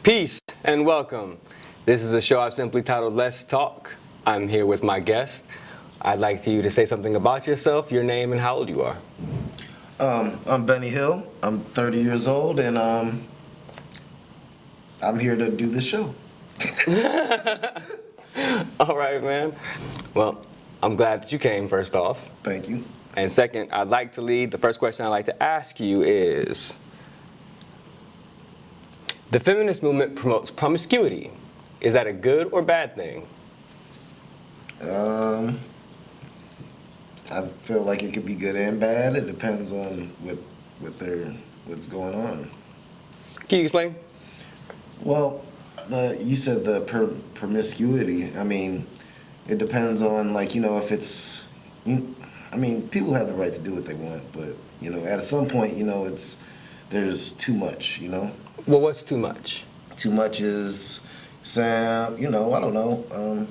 Peace and welcome. This is a show I've simply titled Let's Talk. I'm here with my guest. I'd like you to say something about yourself, your name, and how old you are. I'm Benny Hill. I'm 30 years old, and I'm here to do this show. All right, man. Well, I'm glad that you came, first off. Thank you. And second, I'd like to lead. The first question I'd like to ask you is, the feminist movement promotes promiscuity. Is that a good or bad thing? I feel like it could be good and bad. It depends on what's going on. Can you explain? Well, you said the promiscuity. I mean, it depends on, if it's. People have the right to do what they want, but at some point, there's too much. Well, what's too much? Too much is, I don't know.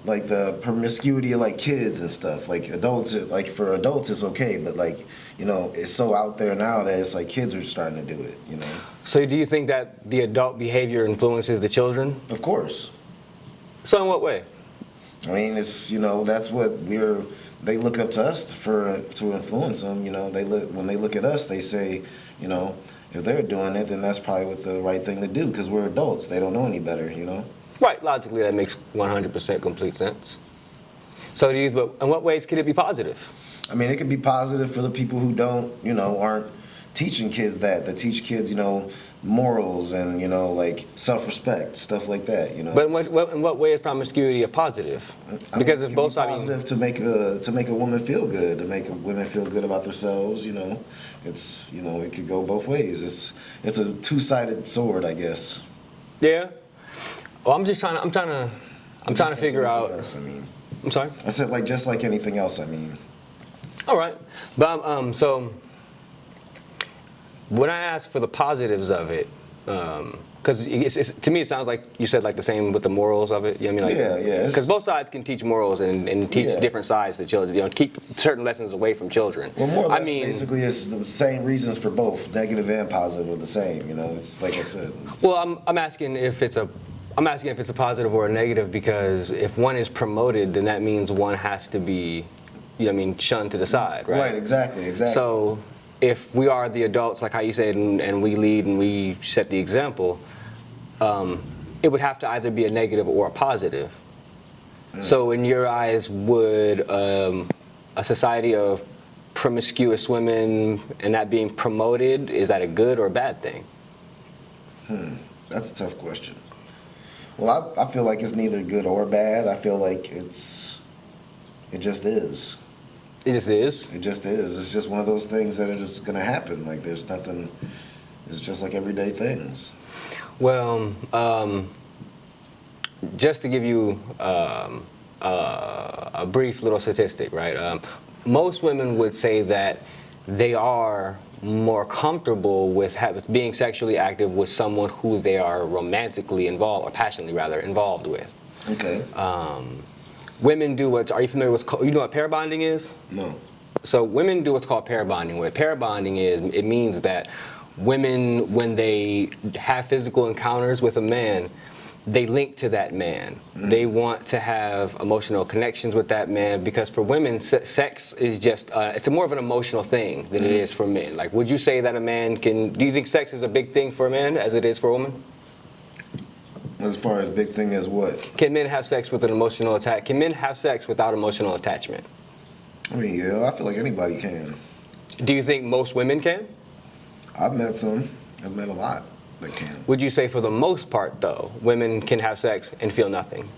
Like the promiscuity of like kids and stuff. Like adults, for adults it's okay, but it's so out there now that it's like kids are starting to do it. So do you think that the adult behavior influences the children? Of course. So in what way? I mean, it's that's what they look up to us to influence them. When they look at us, they say, if they're doing it, then that's probably what the right thing to do because we're adults. They don't know any better. Right, logically that makes 100% complete sense. So but in what ways could it be positive? I mean, it could be positive for the people who don't, aren't teaching kids that teach kids, morals and, self-respect, stuff like that, But in what way is promiscuity a positive? Because if both sides... positive to make a woman feel good, to make women feel good about themselves, It's, it could go both ways. It's a two-sided sword, I guess. Yeah. Well, I'm trying to figure out. Else, I'm sorry. I said just like anything else. All right, but so when I ask for the positives of it, because to me it sounds like you said the same with the morals of it. You know what I mean? Yeah. Because both sides can teach morals and teach different sides to children. Keep certain lessons away from children. Well, more or less, basically, it's the same reasons for both, negative and positive, are the same. It's like I said. Well, I'm asking if it's a positive or a negative, because if one is promoted, then that means one has to be, shunned to the side, right? Right, exactly. So if we are the adults, like how you said, and we lead and we set the example, it would have to either be a negative or a positive. So in your eyes, would a society of promiscuous women and that being promoted, is that a good or a bad thing? That's a tough question. Well, I feel like it's neither good or bad. I feel like it just is. It just is? It just is. It's just one of those things that are just going to happen. There's nothing, it's just like everyday things. Well, just to give you a brief little statistic, right? Most women would say that they are more comfortable with being sexually active with someone who they are romantically involved, or passionately rather, involved with. Okay. Women do are you familiar with, you know what pair bonding is? No. So women do what's called pair bonding. What pair bonding is, it means that women, when they have physical encounters with a man, they link to that man. Mm-hmm. They want to have emotional connections with that man, because for women, sex is just, it's more of an emotional thing than it is for men. Would you say that a man do you think sex is a big thing for a man as it is for a woman? As far as big thing as what? Can men have sex with an emotional attachment? Can men have sex without emotional attachment? Yeah, I feel like anybody can. Do you think most women can? I've met some. I've met a lot that can. Would you say for the most part, though, women can have sex and feel nothing?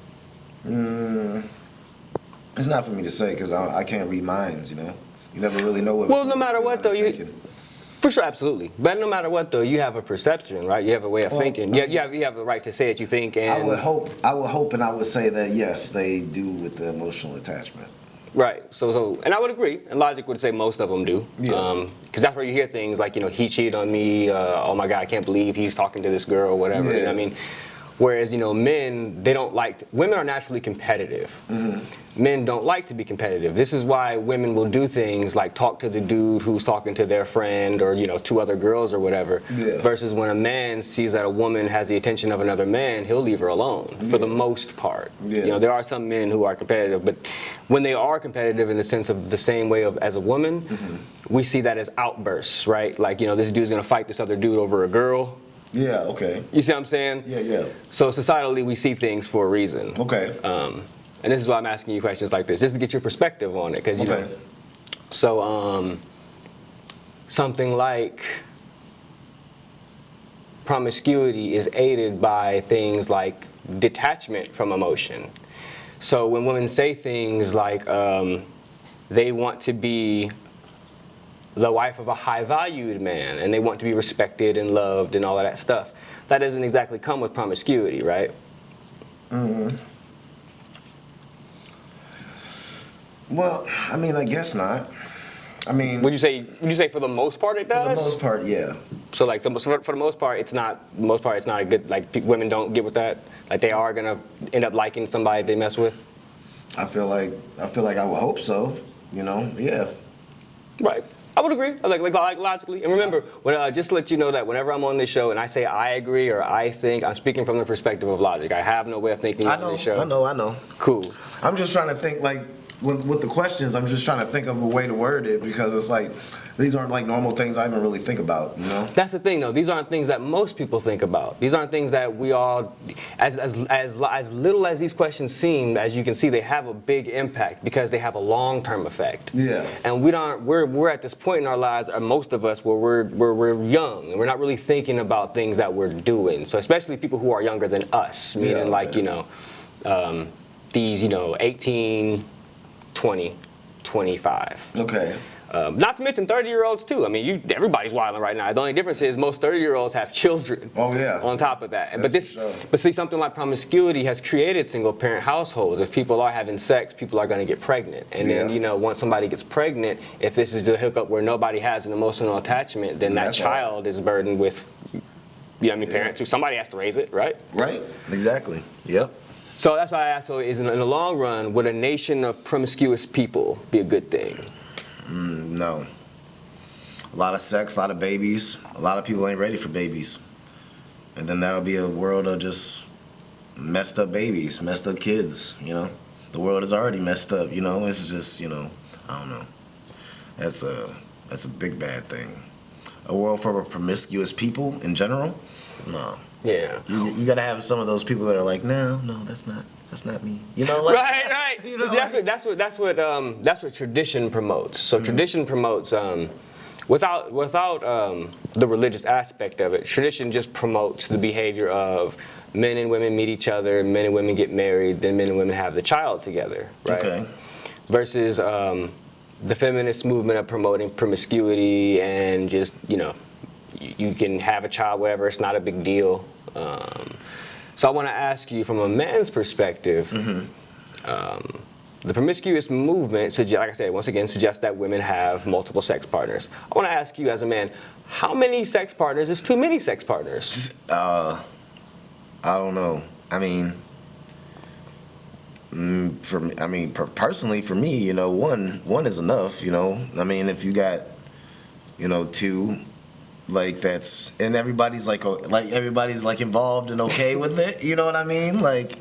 It's not for me to say, because I can't read minds, You never really know what. Well, no matter what, though, for sure, absolutely. But no matter what, though, you have a perception, right? You have a way of thinking. You have the right to say what you think. And I would hope, and I would say that yes, they do with the emotional attachment. Right. So, and I would agree. And logic would say most of them do. Yeah. Because that's where you hear things like, he cheated on me. Oh my God, I can't believe he's talking to this girl, or whatever. Yeah. I mean, Whereas, men, they don't women are naturally competitive. Men don't like to be competitive. This is why women will do things like talk to the dude who's talking to their friend or, two other girls or whatever. Yeah. Versus when a man sees that a woman has the attention of another man, he'll leave her alone for the most part. Yeah. There are some men who are competitive, but when they are competitive in the sense of the same way as a woman, we see that as outbursts, right? Like, this dude's gonna fight this other dude over a girl. Yeah, okay. You see what I'm saying? Yeah. So societally, we see things for a reason. Okay. And this is why I'm asking you questions like this, just to get your perspective on it. Because Okay. So something like promiscuity is aided by things like detachment from emotion. So when women say things like they want to be the wife of a high-valued man, and they want to be respected and loved and all of that stuff, that doesn't exactly come with promiscuity, right? Well, I guess not. Would you say for the most part it does? For the most part, yeah. So like, for the most part, it's not a good, like, women don't get with that? Like, they are gonna end up liking somebody they mess with? I feel like I would hope so. Yeah. Right. I would agree. Like logically. And remember, just to let you know that whenever I'm on this show and I say I agree or I think, I'm speaking from the perspective of logic. I have no way of thinking on this show. I know. Cool. I'm just trying to think, like, with the questions, I'm just trying to think of a way to word it, because it's like, these aren't like normal things I even really think about, That's the thing, though. These aren't things that most people think about. These aren't things that we all, as little as these questions seem, as you can see, they have a big impact because they have a long-term effect. Yeah. And we're at this point in our lives, or most of us, where we're young and we're not really thinking about things that we're doing. So especially people who are younger than us, meaning these 18, 20, 25. Okay. Not to mention 30-year-olds too. Everybody's wilding right now. The only difference is most 30-year-olds have children. Oh yeah. On top of that, That's for sure. But see, something like promiscuity has created single-parent households. If people are having sex, people are going to get pregnant, and then once somebody gets pregnant, if this is the hookup where nobody has an emotional attachment, then that child is burdened with, parents who somebody has to raise it, right? Right. Exactly. Yep. So that's why I asked. So, in the long run, would a nation of promiscuous people be a good thing? No. A lot of sex, a lot of babies. A lot of people ain't ready for babies. And then that'll be a world of just messed up babies, messed up kids, The world is already messed up, It's just, I don't know. That's a big bad thing. A world full of promiscuous people in general? No. Yeah. You gotta have some of those people that are like, no, that's not me. Right. That's what tradition promotes. So tradition promotes without the religious aspect of it. Tradition just promotes the behavior of men and women meet each other, men and women get married, then men and women have the child together, right? Okay. Versus the feminist movement of promoting promiscuity and just you can have a child wherever, it's not a big deal. So I want to ask you, from a man's perspective, the promiscuous movement, like I said, once again, suggests that women have multiple sex partners. I want to ask you, as a man, how many sex partners is too many sex partners? I don't know. Personally, for me, one is enough. If you got, two. Like that's, and everybody's like involved and okay with it. You know what I mean? Oh, let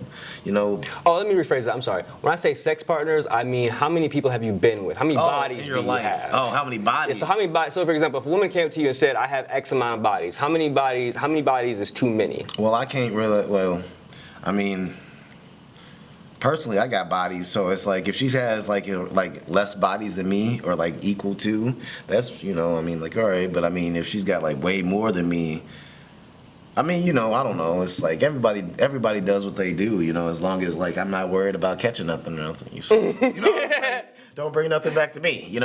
me rephrase that. I'm sorry. When I say sex partners, I mean how many people have you been with? How many bodies do you have? Oh, how many bodies? Yeah, so how many bodies? So for example, if a woman came to you and said, "I have X amount of bodies," how many bodies is too many? Well, I can't really. Personally, I got bodies, so it's like if she has like less bodies than me or like equal to, that's all right. But if she's got like way more than me, I don't know. It's like everybody does what they do, as long as like I'm not worried about catching nothing or nothing. Don't bring nothing back to me, Do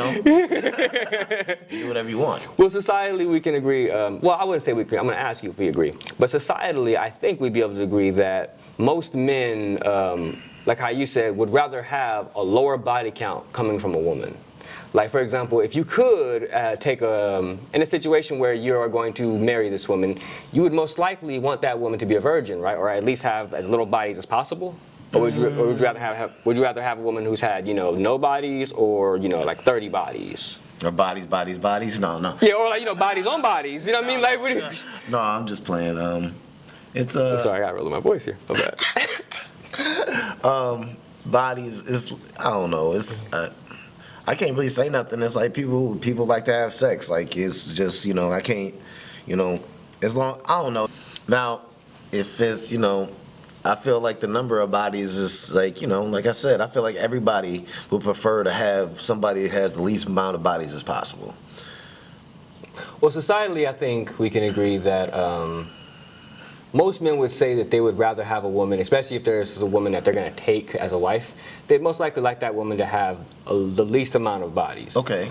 whatever you want. Well, societally, we can agree. Well, I wouldn't say we agree. I'm going to ask you if we agree. But societally, I think we'd be able to agree that most men, like how you said, would rather have a lower body count coming from a woman. Like, for example, if you could take in a situation where you are going to marry this woman, you would most likely want that woman to be a virgin, right? Or at least have as little bodies as possible. Or would you rather have a woman who's had, no bodies, or, like 30 bodies? Or bodies. No. Yeah, or like, bodies on bodies. You know what I mean? Like, what do you... No, I'm just playing. It's Sorry, I gotta roll my voice here. My bad. Bodies is, I don't know. It's I can't really say nothing. It's like people like to have sex. Like, it's just, I can't, as long, I don't know. Now, if it's, I feel like the number of bodies is like, like I said, I feel like everybody would prefer to have somebody that has the least amount of bodies as possible. Well, societally, I think we can agree that most men would say that they would rather have a woman, especially if there's a woman that they're going to take as a wife, they'd most likely like that woman to have the least amount of bodies. Okay.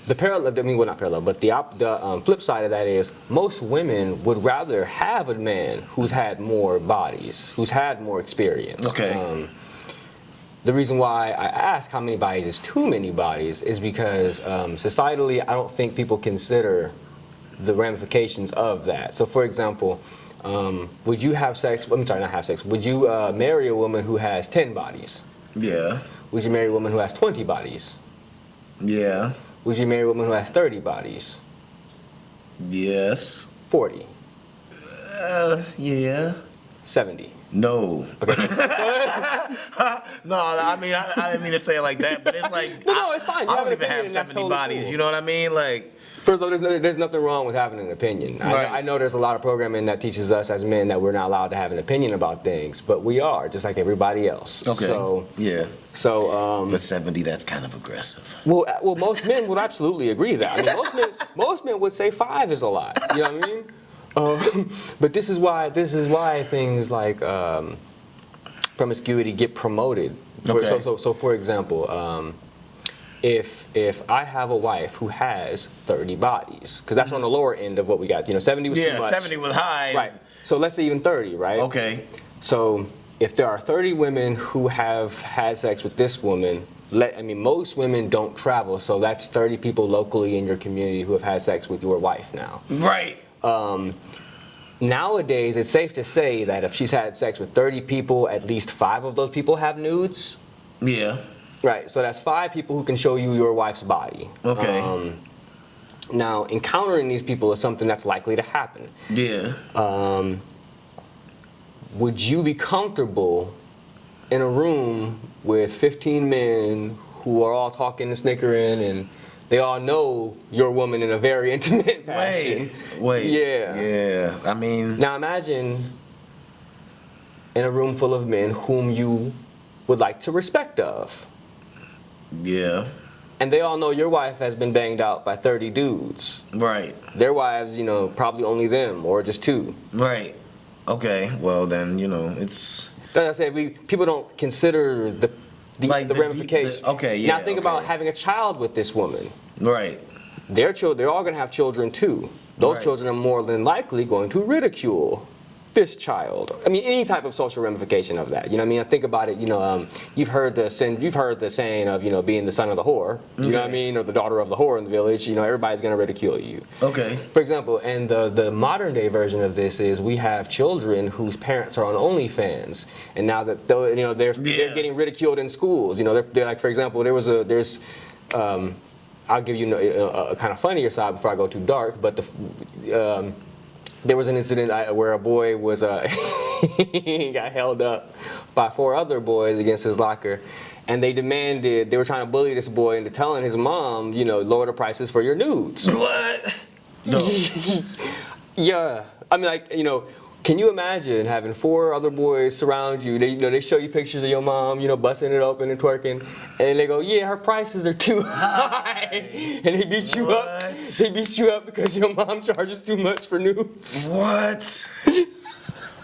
The parallel, well, not parallel, but the flip side of that is most women would rather have a man who's had more bodies, who's had more experience. Okay. The reason why I ask how many bodies is too many bodies is because societally, I don't think people consider the ramifications of that. So, for example, would you have sex? I'm sorry, not have sex. Would you marry a woman who has 10 bodies? Yeah. Would you marry a woman who has 20 bodies? Yeah. Would you marry a woman who has 30 bodies? Yes. 40? Yeah. 70? No. Okay. No, I mean, I didn't mean to say it like that, but it's like, No, it's fine. You I have don't an even opinion, have and that's 70 totally bodies, cool. you know what I mean? Like, First of all, there's nothing wrong with having an opinion. Right. I know there's a lot of programming that teaches us as men that we're not allowed to have an opinion about things, but we are, just like everybody else. okay. So, Yeah. so But 70, that's kind of aggressive. well, most men would absolutely agree that. I mean, most men would say 5 is a lot. You know what I mean? But this is why things like promiscuity get promoted. Okay. So for example, if I have a wife who has 30 bodies, because that's on the lower end of what we got. 70 was too much. 70 was high. Right. So let's say even 30, right? Okay. So if there are 30 women who have had sex with this woman, most women don't travel, so that's 30 people locally in your community who have had sex with your wife now. Right. Nowadays, it's safe to say that if she's had sex with 30 people, at least 5 of those people have nudes. Yeah. Right, so that's 5 people who can show you your wife's body. Okay. Now, encountering these people is something that's likely to happen. Yeah. Would you be comfortable in a room with 15 men who are all talking and snickering and they all know your woman in a very intimate fashion? Wait. Yeah. Yeah. I mean. Now imagine in a room full of men whom you would like to respect of. Yeah. And they all know your wife has been banged out by 30 dudes. Right. Their wives, probably only them or just 2. Right. Okay. Well, then, it's. Like I said, people don't consider the ramifications. Okay, yeah. Now think about having a child with this woman. Right. They're all going to have children too. Those Right. children are more than likely going to ridicule this child. I mean, any type of social ramification of that. You know what I mean? I think about it. You've heard the saying of being the son of the whore. You know what I mean? Or the daughter of the whore in the village. Everybody's going to ridicule you. Okay. For example, and the modern day version of this is we have children whose parents are on OnlyFans, and now that they're getting ridiculed in schools. They're like, for example, I'll give you a kind of funnier side before I go too dark, but there was an incident where a boy was got held up by 4 other boys against his locker, and they were trying to bully this boy into telling his mom, lower the prices for your nudes. What? No. Yeah, I mean, can you imagine having 4 other boys surround you? They show you pictures of your mom, busting it open and twerking, and they go, yeah, her prices are too high, and they beat you up. They beat you up because your mom charges too much for nudes. What?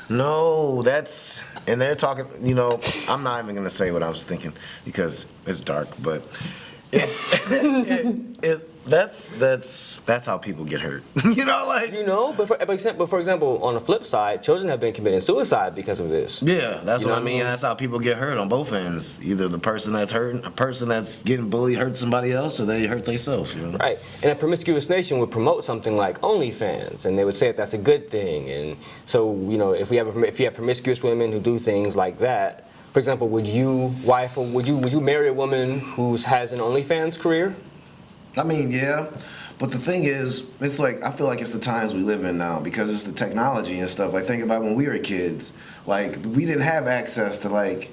No, and they're talking, I'm not even going to say what I was thinking because it's dark, but That's how people get hurt. You know, like. You know, but for example, on the flip side, children have been committing suicide because of this. Yeah, that's You know what I mean. That's how people get hurt on both ends. Either the person that's hurting, a person that's getting bullied hurts somebody else, or they hurt themselves. You know. Right. And a promiscuous nation would promote something like OnlyFans, and they would say that that's a good thing. And so, you know, if you have promiscuous women who do things like that, for example, would you marry a woman who has an OnlyFans career? I mean, yeah. But the thing is, it's like, I feel like it's the times we live in now because it's the technology and stuff. Like, think about when we were kids. Like, we didn't have access to, like,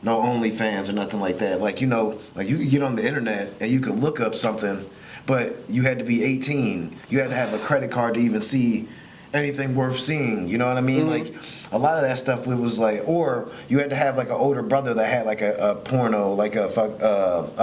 no OnlyFans or nothing like that. Like, you know, like you could get on the internet and you could look up something, but you had to be 18. You had to have a credit card to even see anything worth seeing. You know what I mean? Like, a lot of that stuff, it was like, or you had to have like an older brother that had like a porno, like a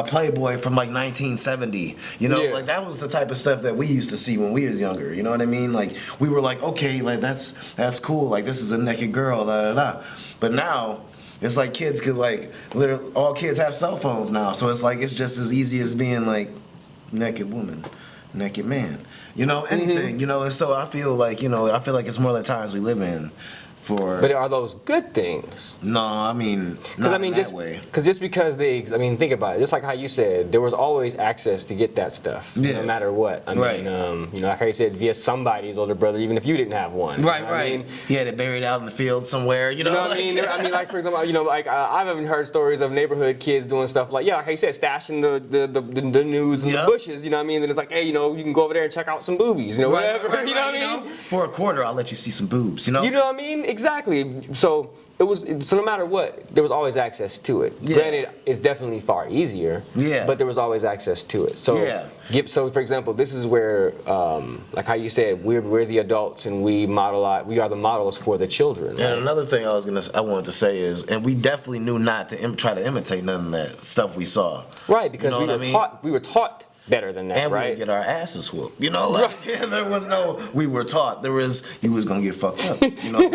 Playboy from like 1970. You know, Yeah. like that was the type of stuff that we used to see when we was younger. You know what I mean? Like, we were like, okay, like that's cool. Like, this is a naked girl, da da da. But now, it's like kids could like, literally, all kids have cell phones now. So it's like, it's just as easy as being like, naked woman, naked man. You know, anything, you know, and so I feel like, you know, it's more the times we live in for... But are those good things? No, I mean, not in that way. Just because think about it. Just like how you said, there was always access to get that stuff, no matter what. I mean, you know, like how you said, via somebody's older brother, even if you didn't have one. Right, you know right. I mean? He had it buried out in the field somewhere, you know what like, I mean? I mean, like, for example, you know, like, I've even heard stories of neighborhood kids doing stuff like, like you said, stashing the nudes in the bushes, you know what I mean? Then it's like, hey, you know, you can go over there and check out some boobies, you know, whatever, you know what I mean? For a quarter, I'll let you see some boobs, you know? You know what I mean? Exactly. So no matter what, there was always access to it. Yeah. Granted, it's definitely far easier. Yeah. But there was always access to it. So so for example, this is where, like how you said, we're the adults and we are the models for the children. Right? And another thing I wanted to say is, and we definitely knew not to try to imitate none of that stuff we saw. Right, because you know we were taught better than that, and right? we would get our asses whooped. You know, like, there was no, we were taught. There was, you was going to get fucked up. You know,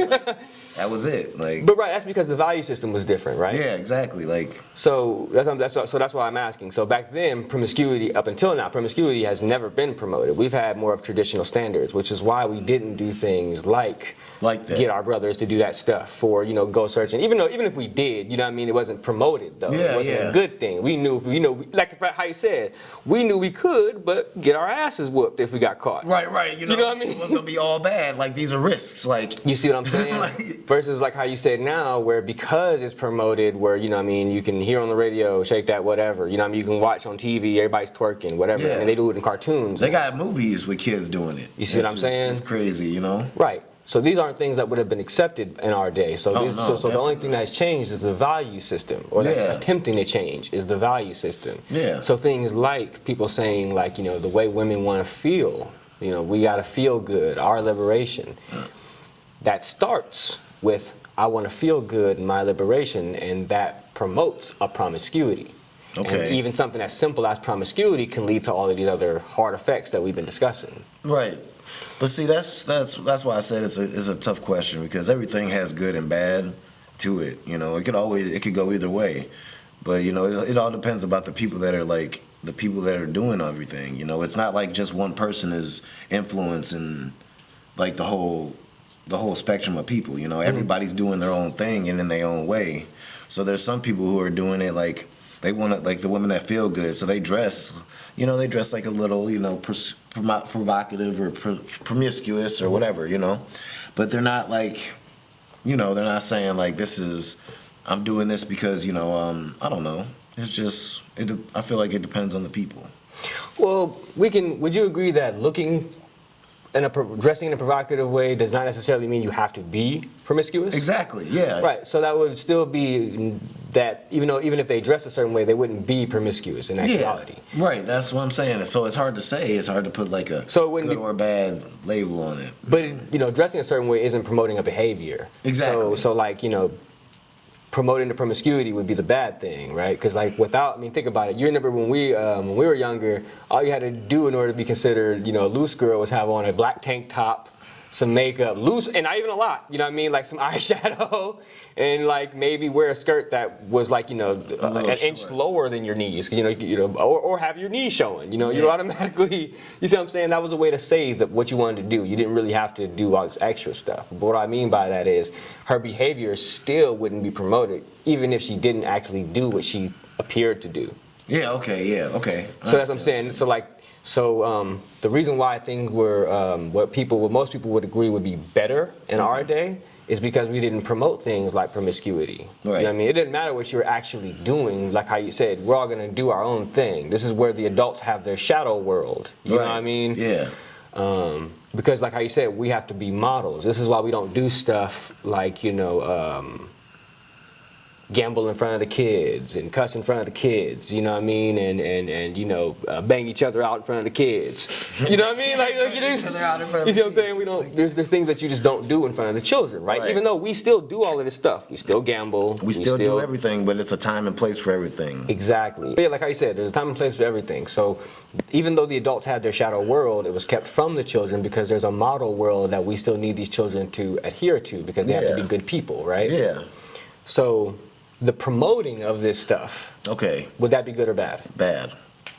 that was it. Like, but that's because the value system was different, right? Yeah, exactly. Like, so that's why I'm asking. So back then, promiscuity, up until now, promiscuity has never been promoted. We've had more of traditional standards, which is why we didn't do things like that. Get our brothers to do that stuff for, you know, go searching. Even if we did, you know what I mean, it wasn't promoted though. Yeah, it wasn't a good thing. We knew, like how you said, we knew we could, but get our asses whooped if we got caught. Right. You know what I mean? It wasn't gonna be all bad. Like, these are risks. Like, you see what I'm saying? Versus like how you said now, where because it's promoted, where, you know what I mean, you can hear on the radio, shake that, whatever. You know what I mean? You can watch on TV, everybody's twerking, whatever. Yeah. And they do it in cartoons. They got movies with kids doing it. You see what I'm saying? It's crazy, you know? Right. So these aren't things that would have been accepted in our day. So the only thing that's changed is the value system, or that's attempting to change is the value system. Yeah. So things like people saying, like, you know, the way women want to feel, you know, we got to feel good, our liberation. That starts with I want to feel good in my liberation, and that promotes a promiscuity. Okay. And even something as simple as promiscuity can lead to all of these other hard effects that we've been discussing. Right. But see, that's why I said it's a tough question, because everything has good and bad to it. You know, it could go either way. But, you know, it all depends about the people that are doing everything. You know, it's not like just one person is influencing like the whole spectrum of people. You know, everybody's doing their own thing and in their own way. So there's some people who are doing it like they want to, like the women that feel good, so they dress. You know, they dress like a little, you know, provocative or promiscuous or whatever, you know. But they're not like, you know, they're not saying like I'm doing this because, you know, I don't know. It's just, I feel like it depends on the people. Well, would you agree that dressing in a provocative way does not necessarily mean you have to be promiscuous? Exactly, yeah. Right, so that would still be that, even if they dress a certain way, they wouldn't be promiscuous in actuality. Yeah, right, that's what I'm saying. So it's hard to say. It's hard to put like a good or bad label on it. But, you know, dressing a certain way isn't promoting a behavior. Exactly. So like, you know, promoting the promiscuity would be the bad thing, right? Because like think about it. You remember when we were younger, all you had to do in order to be considered, you know, a loose girl was have on a black tank top, some makeup, loose, and not even a lot, you know what I mean? Like some eyeshadow, and like maybe wear a skirt that was like, you know, an inch lower than your knees, or have your knees showing, you automatically, you see what I'm saying? That was a way to say that what you wanted to do. You didn't really have to do all this extra stuff. But what I mean by that is her behavior still wouldn't be promoted, even if she didn't actually do what she appeared to do. Yeah, okay. So that's what I'm saying. So the reason why I think what most people would agree would be better in our day is because we didn't promote things like promiscuity. Right. You know what I mean? It didn't matter what you were actually doing, like how you said, we're all gonna do our own thing. This is where the adults have their shadow world. You know what I mean? Yeah. Because like how you said, we have to be models. This is why we don't do stuff like, gamble in front of the kids and cuss in front of the kids, you know what I mean, and bang each other out in front of the kids, you know what I mean, you see what I'm saying? We don't. There's things that you just don't do in front of the children, right? Even though we still do all of this stuff, we still gamble, we still do everything, but it's a time and place for everything. Exactly. Yeah, like how you said, there's a time and place for everything. So even though the adults had their shadow world, it was kept from the children because there's a model world that we still need these children to adhere to because they have to be good people, right? Yeah. So the promoting of this stuff. Okay. Would that be good or bad? Bad.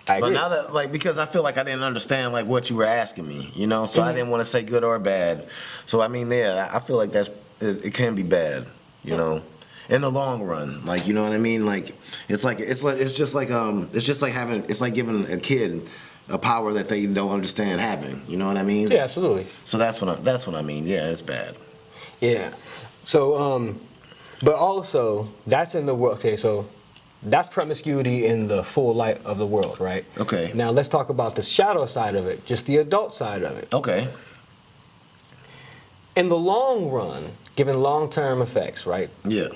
I agree. But now that, because I feel like I didn't understand, what you were asking me, so I didn't want to say good or bad. So, I mean, I feel like it can be bad, in the long run. You know what I mean? It's just like giving a kid a power that they don't understand having. You know what I mean? Yeah, absolutely. So that's what I mean. Yeah, it's bad. Yeah. So, but also, that's in the world. Okay, so that's promiscuity in the full light of the world, right? Okay. Now let's talk about the shadow side of it, just the adult side of it. Okay. In the long run, given long-term effects, right? Yeah.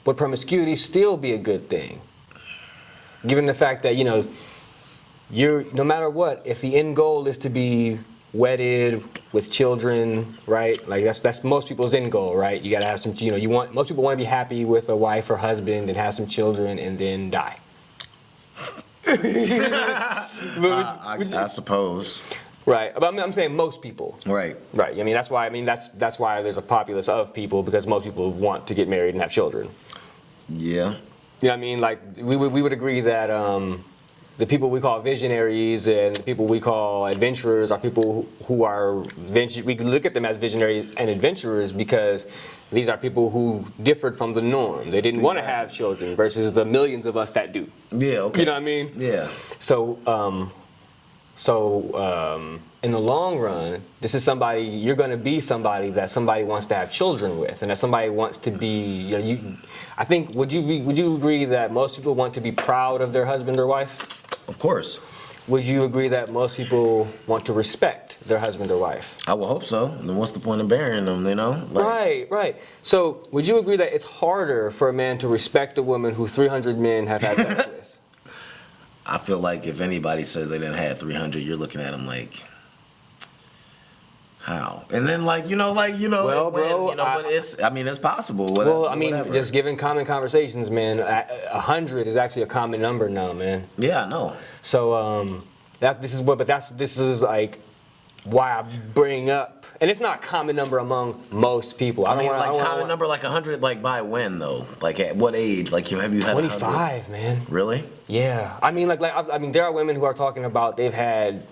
Would promiscuity still be a good thing? Given the fact that, you're, no matter what, if the end goal is to be wedded with children, right? Like that's most people's end goal, right? You gotta have some, most people want to be happy with a wife or husband and have some children and then die. I suppose. Right, but I'm saying most people. Right. Right. I mean that's why there's a populace of people because most people want to get married and have children. Yeah. You know what I mean? Like we would agree that the people we call visionaries and the people we call adventurers are people who are we can look at them as visionaries and adventurers because these are people who differed from the norm. They didn't want to have children versus the millions of us that do. Yeah, okay. You know what I mean? Yeah. So in the long run, this is you're going to be somebody that somebody wants to have children with, and that somebody wants to be. I think would you agree that most people want to be proud of their husband or wife? Of course. Would you agree that most people want to respect their husband or wife? I would hope so. Then what's the point of burying them, Right. So would you agree that it's harder for a man to respect a woman who 300 men have had sex with? I feel like if anybody says they didn't have 300, you're looking at them like, how? And then well, bro, but it's possible. Whatever. Just given common conversations, man, 100 is actually a common number now, man. Yeah, I know. So this is like why I bring up, and it's not a common number among most people. Common number like 100, like by when though? Like at what age? Like have you had 25, 100? man. Really? Yeah. I mean, there are women who are talking about they've had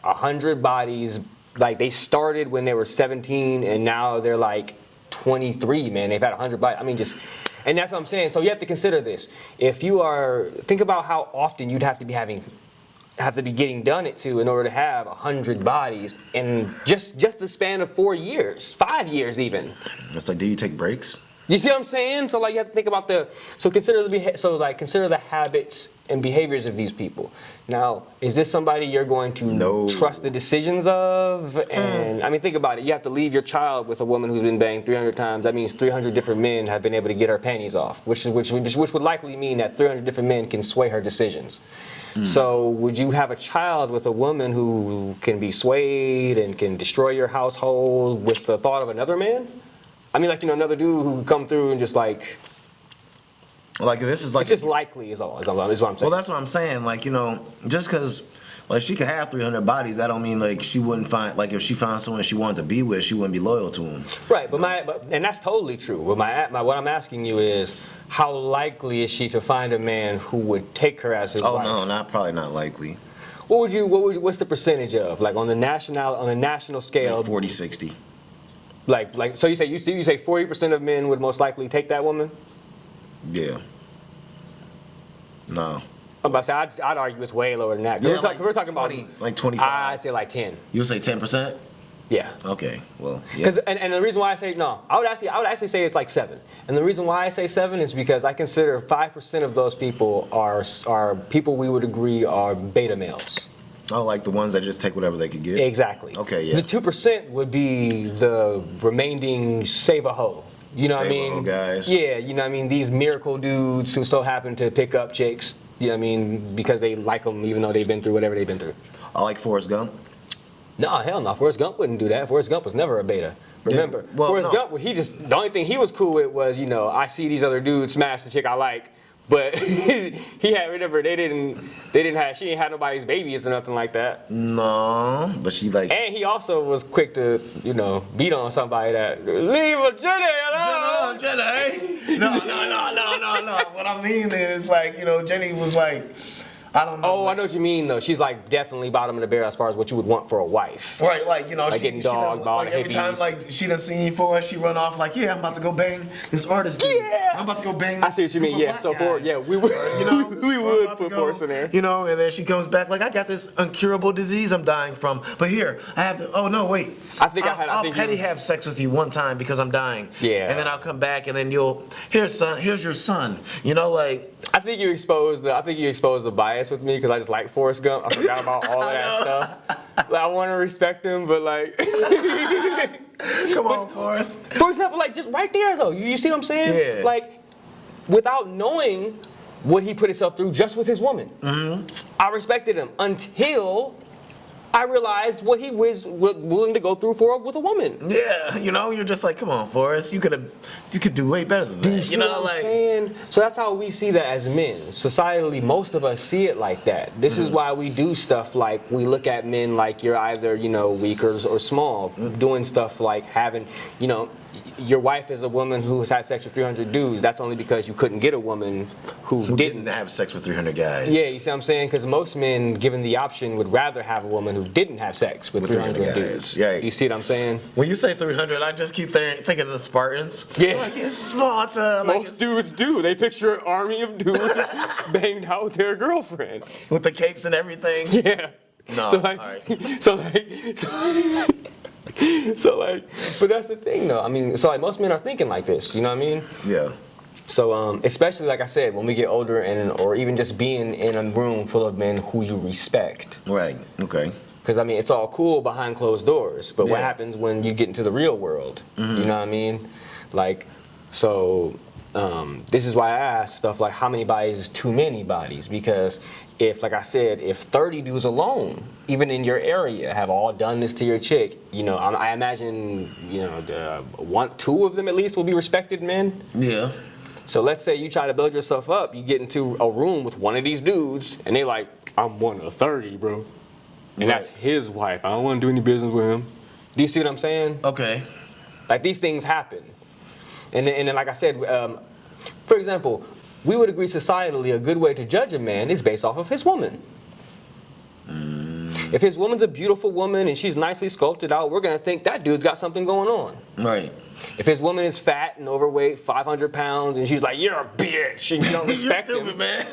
100 bodies. Like they started when they were 17 and now they're like 23, man. They've had 100 bodies. I mean, and that's what I'm saying. So you have to consider this. Think about how often you'd have to be getting done it to in order to have 100 bodies in just the span of 4 years, 5 years even. It's like, do you take breaks? You see what I'm saying? So you have to think about consider the habits and behaviors of these people. Now, is this somebody you're going to trust the decisions of? And think about it. You have to leave your child with a woman who's been banged 300 times. That means 300 different men have been able to get her panties off, which would likely mean that 300 different men can sway her decisions. So would you have a child with a woman who can be swayed and can destroy your household with the thought of another man? Another dude who could come through and just this is like... It's just likely is what I'm saying. Well, that's what I'm saying. Just because Like she could have 300 bodies. That don't mean like she wouldn't find like if she found someone she wanted to be with, she wouldn't be loyal to him. Right, and that's totally true. But what I'm asking you is, how likely is she to find a man who would take her as his wife? Oh no, probably not likely. What's the percentage of, like, on a national scale? Like 40, 60. Like so you say 40% of men would most likely take that woman? Yeah. No. I'm about to say I'd argue it's way lower than that. Yeah, We're talking 20, about like 25. I'd say like 10. You'll say 10%? Yeah. Okay. Well, yeah. Because and the reason why I say no, I would actually say it's like 7. And the reason why I say 7 is because I consider 5% of those people are people we would agree are beta males. Oh, like the ones that just take whatever they could get? Exactly. Okay, yeah. The 2% would be the remaining save a hoe. You know what I mean? Save a hoe guys. Yeah, you know what I mean? These miracle dudes who so happen to pick up chicks, you know what I mean, because they like them even though they've been through whatever they've been through. I like Forrest Gump. No, hell no. Forrest Gump wouldn't do that. Forrest Gump was never a beta. Remember, Yeah, well, Forrest no. Gump, the only thing he was cool with was, I see these other dudes smash the chick I like, but she ain't had nobody's babies or nothing like that. No, but she like. And he also was quick to, beat on somebody that, leave a Jenny alone. Jenny. No. What I mean is like, Jenny was like, I don't know. Oh, I know what you mean though. She's like definitely bottom of the barrel as far as what you would want for a wife. Right, like, Like getting dogged by all like the every time hippies. like she done seen for us, she run off like, yeah, I'm about to go bang this artist dude. Yeah. I'm about to go bang I see what you mean. Yeah, so we would, we would put Forrest in there. And then she comes back like, I got this incurable disease I'm dying from. But here, I have to, oh no, wait. I'll petty have sex with you one time because I'm dying. Yeah. And then I'll come back and then here's your son. Like. I think you exposed the bias with me because I just like Forrest Gump. I forgot about all of that stuff. Like, I want to respect him, but like, Come on, Forrest. for example, like just right there though, you see what I'm saying? Yeah. Like, without knowing what he put himself through just with his woman, I respected him until I realized what he was willing to go through with a woman. Yeah, you're just like, come on, Forrest, you could do way better than that. You see what I'm saying? So that's how we see that as men. Societally, most of us see it like that. This is why we do stuff like we look at men like you're either, weak or small, doing stuff like having, your wife is a woman who has had sex with 300 dudes. That's only because you couldn't get a woman who didn't have sex with 300 guys. Yeah, you see what I'm saying? Because most men, given the option, would rather have a woman who didn't have sex with 300 dudes. Yeah. You see what I'm saying? When you say 300, I just keep thinking of the Spartans. Yeah. Like, it's Sparta. Like, Most dudes do. They picture an army of dudes banged out with their girlfriend. with the capes and everything. Yeah. No, So like, all right. but that's the thing though. I mean, so like most men are thinking like this. You know what I mean? Yeah. So especially like I said, when we get older or even just being in a room full of men who you respect. Right. Okay. Because I mean, it's all cool behind closed doors, but what Yeah. happens when you get into the real world? You know what I mean? Like, so this is why I ask stuff like, how many bodies is too many bodies? Because if, like I said, if 30 dudes alone, even in your area, have all done this to your chick, I imagine, two of them at least will be respected men. Yeah. So let's say you try to build yourself up, you get into a room with one of these dudes, and they like, I'm one of 30, bro. And that's his wife. I don't want to do any business with him. Do you see what I'm saying? Okay. Like, these things happen. And then like I said, for example, we would agree societally a good way to judge a man is based off of his woman. If his woman's a beautiful woman and she's nicely sculpted out, we're going to think that dude's got something going on. Right. If his woman is fat and overweight, 500 pounds, and she's like, you're a bitch, and you don't respect You're him. stupid, man.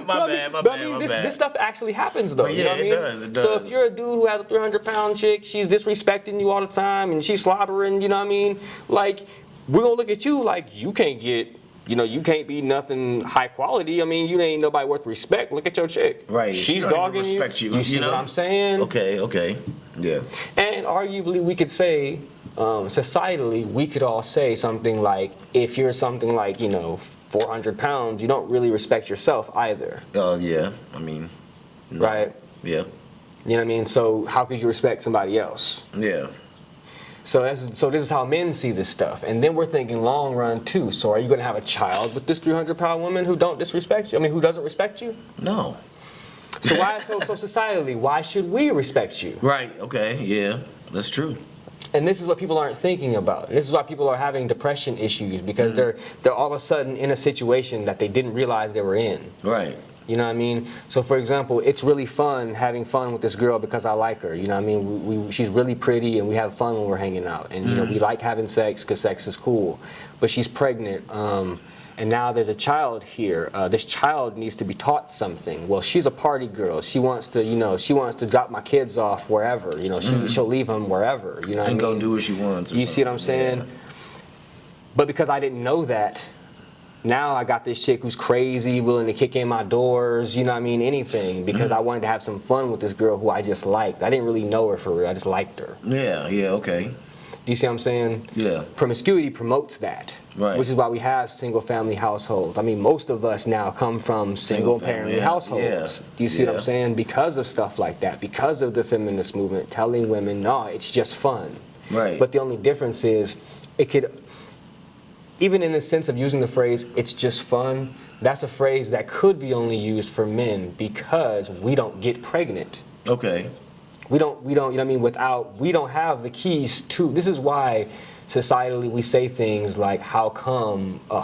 My bad. This stuff actually happens, though. But you know what I mean? it does. So if you're a dude who has a 300-pound chick, she's disrespecting you all the time, and she's slobbering, you know what I mean? Like, we're going to look at you like you can't get, you can't be nothing high quality. I mean, you ain't nobody worth respect. Look at your chick. Right. She's She don't even dogging you. respect you. You see what I'm saying? Okay. Yeah. And arguably, we could say, societally, we could all say something like, if you're something like, 400 pounds, you don't really respect yourself either. Yeah. I mean. No. Right? Yeah. You know what I mean? So how could you respect somebody else? Yeah. So this is how men see this stuff. And then we're thinking long run too. So are you going to have a child with this 300-pound woman who doesn't respect you? No. So why so societally, why should we respect you? Right. Okay. Yeah. That's true. And this is what people aren't thinking about. And this is why people are having depression issues, because they're all of a sudden in a situation that they didn't realize they were in. Right. You know what I mean? So for example, it's really fun having fun with this girl because I like her. You know what I mean? She's really pretty and we have fun when we're hanging out. And you know, we like having sex because sex is cool. But she's pregnant. And now there's a child here. This child needs to be taught something. Well, she's a party girl. She wants to, you know, she wants to drop my kids off wherever. You know, she'll leave them wherever. You know what I mean? And go do what she wants. You see what I'm saying? Yeah. But because I didn't know that, now I got this chick who's crazy, willing to kick in my doors, you know what I mean, anything, because I wanted to have some fun with this girl who I just liked. I didn't really know her for real, I just liked her. Yeah, okay. Do you see what I'm saying? Yeah. Promiscuity promotes that. Right. Which is why we have single family households. I mean, most of us now come from single family households. Yeah. Do you see what I'm saying? Because of stuff like that, because of the feminist movement telling women, no, it's just fun. Right. But the only difference is it could, even in the sense of using the phrase, it's just fun, that's a phrase that could be only used for men because we don't get pregnant. Okay. We don't, you know what I mean, we don't have the keys to, this is why societally we say things like, how come a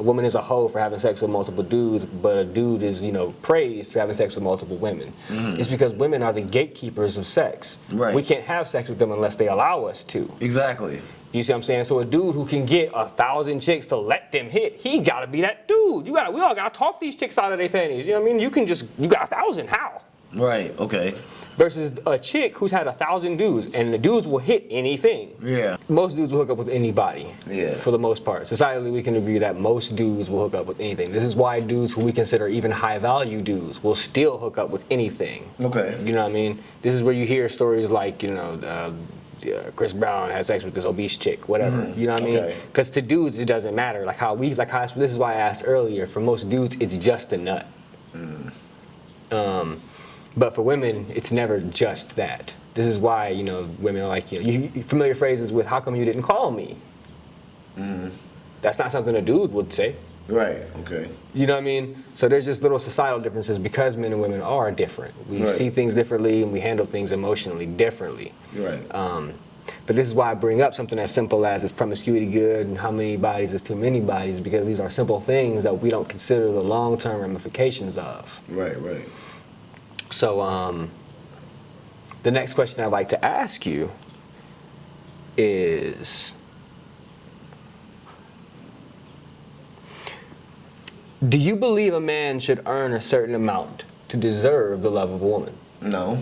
woman is a hoe for having sex with multiple dudes, but a dude is, you know, praised for having sex with multiple women. It's because women are the gatekeepers of sex. Right. We can't have sex with them unless they allow us to. Exactly. You see what I'm saying? So a dude who can get 1,000 chicks to let them hit, he gotta be that dude. We all gotta talk these chicks out of their panties. You know what I mean? You got 1,000, how? Right, okay. Versus a chick who's had 1,000 dudes, and the dudes will hit anything. Yeah. Most dudes will hook up with anybody. Yeah. For the most part. Societally, we can agree that most dudes will hook up with anything. This is why dudes who we consider even high value dudes will still hook up with anything. Okay. You know what I mean? This is where you hear stories like, you know, Chris Brown had sex with this obese chick, whatever. You know what I mean? Because to dudes, it doesn't matter. This is why I asked earlier. For most dudes, it's just a nut. But for women, it's never just that. This is why, you know, women are like, you know, familiar phrases with, how come you didn't call me? That's not something a dude would say. Right, okay. You know what I mean? So there's just little societal differences because men and women are different. We see things differently and we handle things emotionally differently. Right. But this is why I bring up something as simple as, is promiscuity good and how many bodies is too many bodies, because these are simple things that we don't consider the long-term ramifications of. Right, right. So the next question I'd like to ask you is, do you believe a man should earn a certain amount to deserve the love of a woman? No.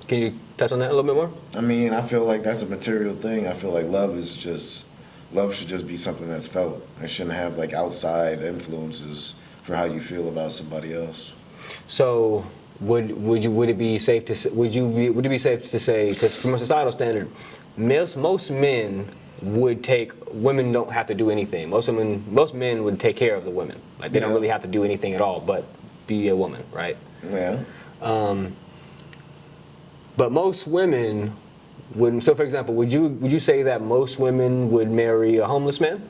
Can you touch on that a little bit more? I mean, I feel like that's a material thing. I feel like love should just be something that's felt. It shouldn't have like outside influences for how you feel about somebody else. So would it be safe to say, because from a societal standard, most men would women don't have to do anything. Most men would take care of the women. Like they don't really have to do anything at all but be a woman, right? Yeah. But most women wouldn't. So for example, would you say that most women would marry a homeless man?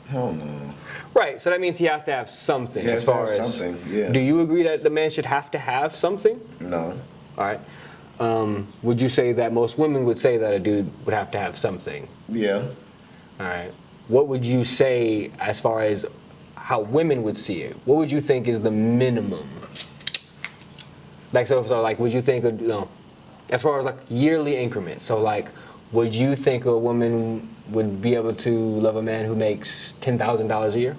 Hell no. Right, so that means he has to have something as far as something, yeah. Do you agree that the man should have to have something? No. All right. Would you say that most women would say that a dude would have to have something? Yeah. All right. What would you say as far as how women would see it? What would you think is the minimum? Like so like would you think as far as like yearly increments? So like, would you think a woman would be able to love a man who makes $10,000 a year?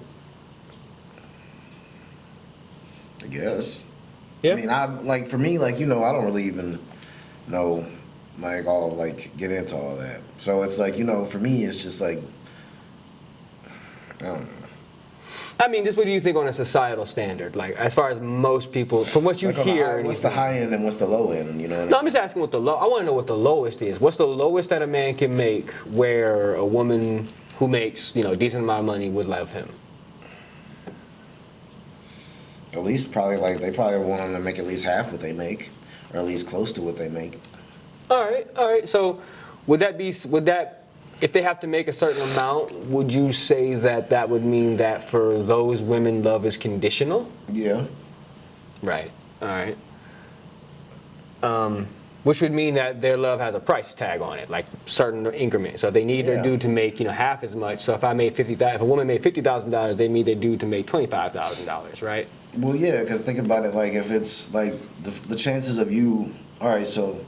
I guess. Yeah. I mean, for me, like, you know, I don't really even know, like, get into all that. So it's like, you know, for me, it's just like, I don't know. I mean, just what do you think on a societal standard? Like, as far as most people, from what you hear. What's the high end and what's the low end? You know. No, I'm just asking I want to know what the lowest is. What's the lowest that a man can make where a woman who makes, you know, a decent amount of money would love him? At least they probably want him to make at least half what they make, or at least close to what they make. All right. So, would that if they have to make a certain amount, would you say that would mean that for those women, love is conditional? Yeah. Right. All right. Which would mean that their love has a price tag on it, like certain increments. So if they need their dude to make, half as much. So if if a woman made $50,000, they need their dude to make $25,000, right? Well, yeah, because think about it, like if it's like the chances of you. All right, so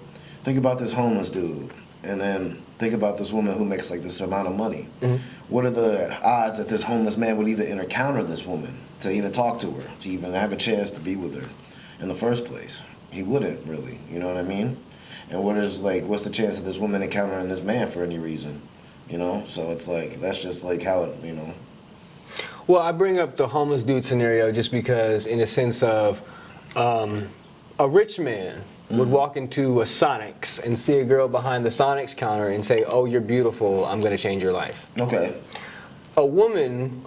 think about this homeless dude, and then think about this woman who makes like this amount of money. Mm-hmm. What are the odds that this homeless man would even encounter this woman, to even talk to her, to even have a chance to be with her in the first place? He wouldn't really, you know what I mean? And what's the chance of this woman encountering this man for any reason? So it's like, that's just like how it. Well, I bring up the homeless dude scenario just because, in a sense of, a rich man would walk into a Sonics and see a girl behind the Sonics counter and say, "Oh, you're beautiful. I'm going to change your life." Okay. A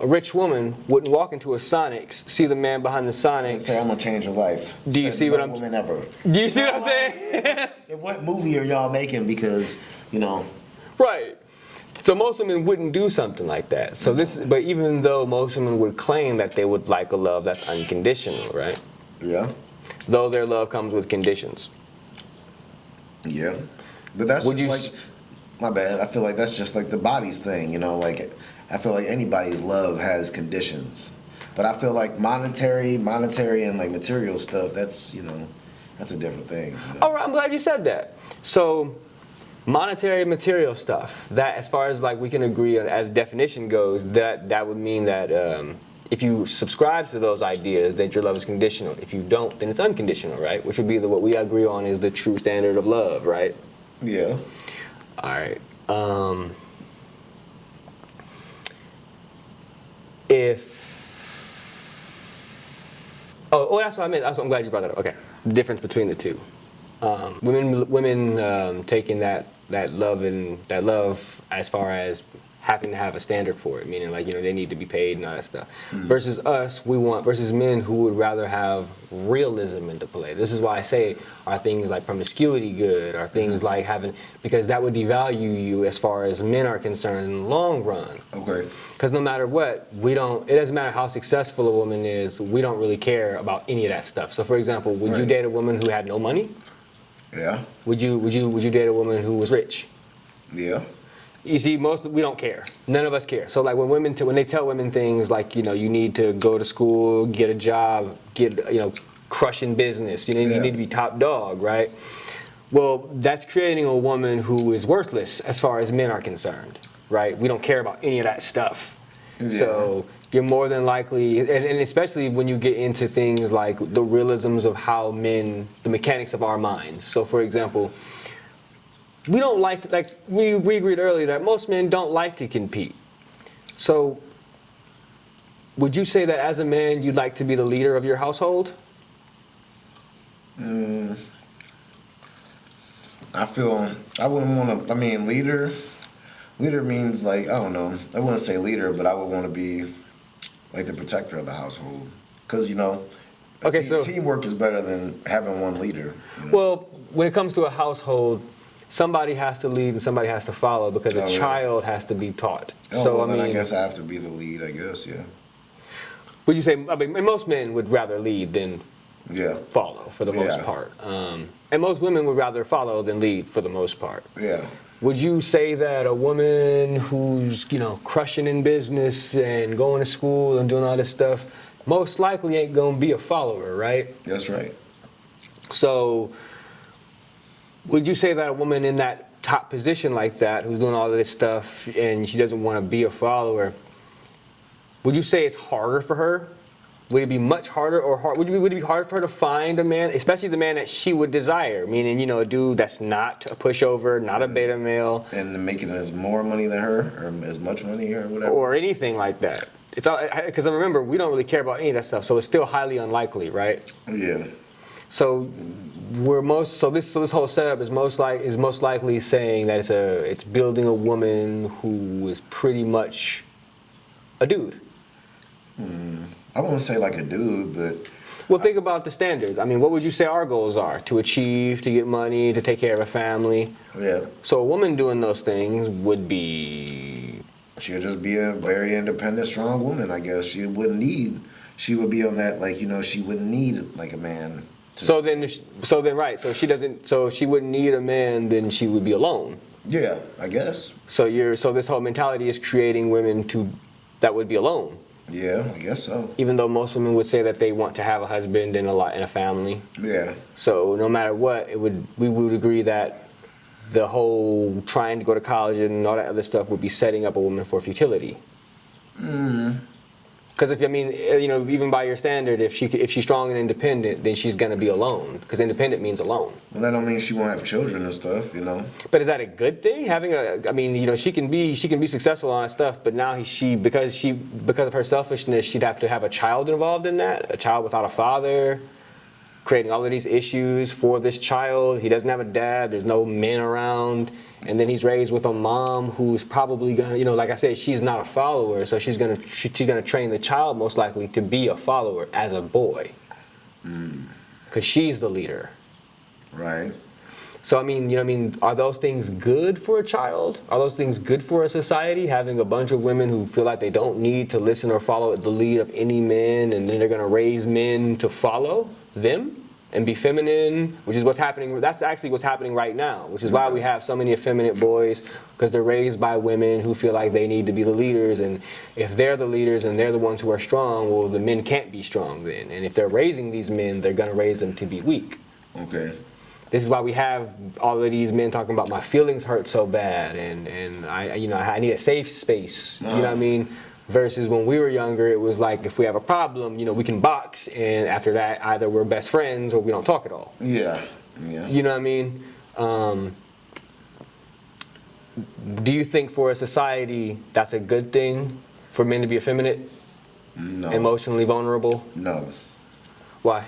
rich woman, wouldn't walk into a Sonics, see the man behind the Sonics, And say, "I'm gonna change your life." Do you see what I'm? Woman ever. Do you see what I'm saying? What movie are y'all making? Because Right. So most women wouldn't do something like that. So but even though most women would claim that they would like a love that's unconditional, right? Yeah. Though their love comes with conditions. Yeah. But that's Would just you like, my bad. I feel like that's just like the body's thing, like I feel like anybody's love has conditions. But I feel like monetary and like material stuff, that's a different thing. All right, I'm glad you said that. So monetary material stuff, that as far as like we can agree on as definition goes, that would mean that if you subscribe to those ideas, that your love is conditional. If you don't, then it's unconditional, right? Which would be what we agree on is the true standard of love, right? Yeah. All right. That's what I meant. I'm glad you brought that up. Okay, the difference between the two. Women taking that love as far as having to have a standard for it, meaning like they need to be paid and all that stuff. Versus us, versus men who would rather have realism into play. This is why I say, are things like promiscuity good? Are things like because that would devalue you as far as men are concerned in the long run. Okay. Because no matter what, it doesn't matter how successful a woman is, we don't really care about any of that stuff. So for example, would you date a woman who had no money? Yeah. Would you date a woman who was rich? Yeah. You see, we don't care. None of us care. So like when they tell women things like, you need to go to school, get a job, crush in business, you need to be top dog, right? Well, that's creating a woman who is worthless as far as men are concerned, right? We don't care about any of that stuff. Yeah. So you're more than likely, and especially when you get into things like the realisms of how the mechanics of our minds. So for example, we don't we agreed earlier that most men don't like to compete. So would you say that as a man you'd like to be the leader of your household? I feel I wouldn't want to. I mean, leader means like, I don't know. I wouldn't say leader, but I would want to be like the protector of the household, because teamwork is better than having one leader. Well, when it comes to a household, somebody has to lead and somebody has to follow, because a child has to be taught. Then I guess I have to be the lead. I guess, yeah. Would you say? Most men would rather lead than follow for the most part, and most women would rather follow than lead for the most part. Yeah. Would you say that a woman who's crushing in business and going to school and doing all this stuff most likely ain't gonna be a follower, right? That's right. So would you say that a woman in that top position like that, who's doing all of this stuff and she doesn't want to be a follower, would you say it's harder for her? Would it be much harder, or would it be harder for her to find a man, especially the man that she would desire? Meaning, a dude that's not a pushover, not a beta male, and making as more money than her, or as much money, or whatever, or anything like that. It's all because remember, we don't really care about any of that stuff, so it's still highly unlikely, right? Yeah. So this whole setup is most likely saying that it's building a woman who is pretty much a dude. I wouldn't say like a dude, but... Well, think about the standards. I mean, what would you say our goals are? To achieve, to get money, to take care of a family. Yeah. So a woman doing those things would be... She'll just be a very independent, strong woman, I guess. She would be on that, she wouldn't need like a man So then, right. So she doesn't. So she wouldn't need a man. Then she would be alone. Yeah, I guess. So this whole mentality is creating women that would be alone. Yeah, I guess so. Even though most women would say that they want to have a husband and a family. Yeah. So no matter what, we would agree that the whole trying to go to college and all that other stuff would be setting up a woman for futility. Because even by your standard, if she's strong and independent, then she's gonna be alone. Because independent means alone. Well, that don't mean she won't have children and stuff, you know. But is that a good thing? She can be successful on stuff, but now because of her selfishness, she'd have to have a child involved in that, a child without a father, creating all of these issues for this child. He doesn't have a dad. There's no men around. And then he's raised with a mom who's probably gonna, like I said, she's not a follower, so she's gonna train the child most likely to be a follower as a boy, because she's the leader. Right. So are those things good for a child? Are those things good for a society? Having a bunch of women who feel like they don't need to listen or follow the lead of any men, and then they're gonna raise men to follow them and be feminine, which is what's happening. That's actually what's happening right now, which is why we have so many effeminate boys, because they're raised by women who feel like they need to be the leaders, and if they're the leaders and they're the ones who are strong, well, the men can't be strong then. And if they're raising these men, they're gonna raise them to be weak. Okay. This is why we have all of these men talking about my feelings hurt so bad, and I need a safe space. You know what I mean? Versus when we were younger, it was like, if we have a problem, we can box, and after that, either we're best friends or we don't talk at all. Yeah, yeah. You know what I mean? Do you think for a society that's a good thing for men to be effeminate? No. Emotionally vulnerable? No. Why?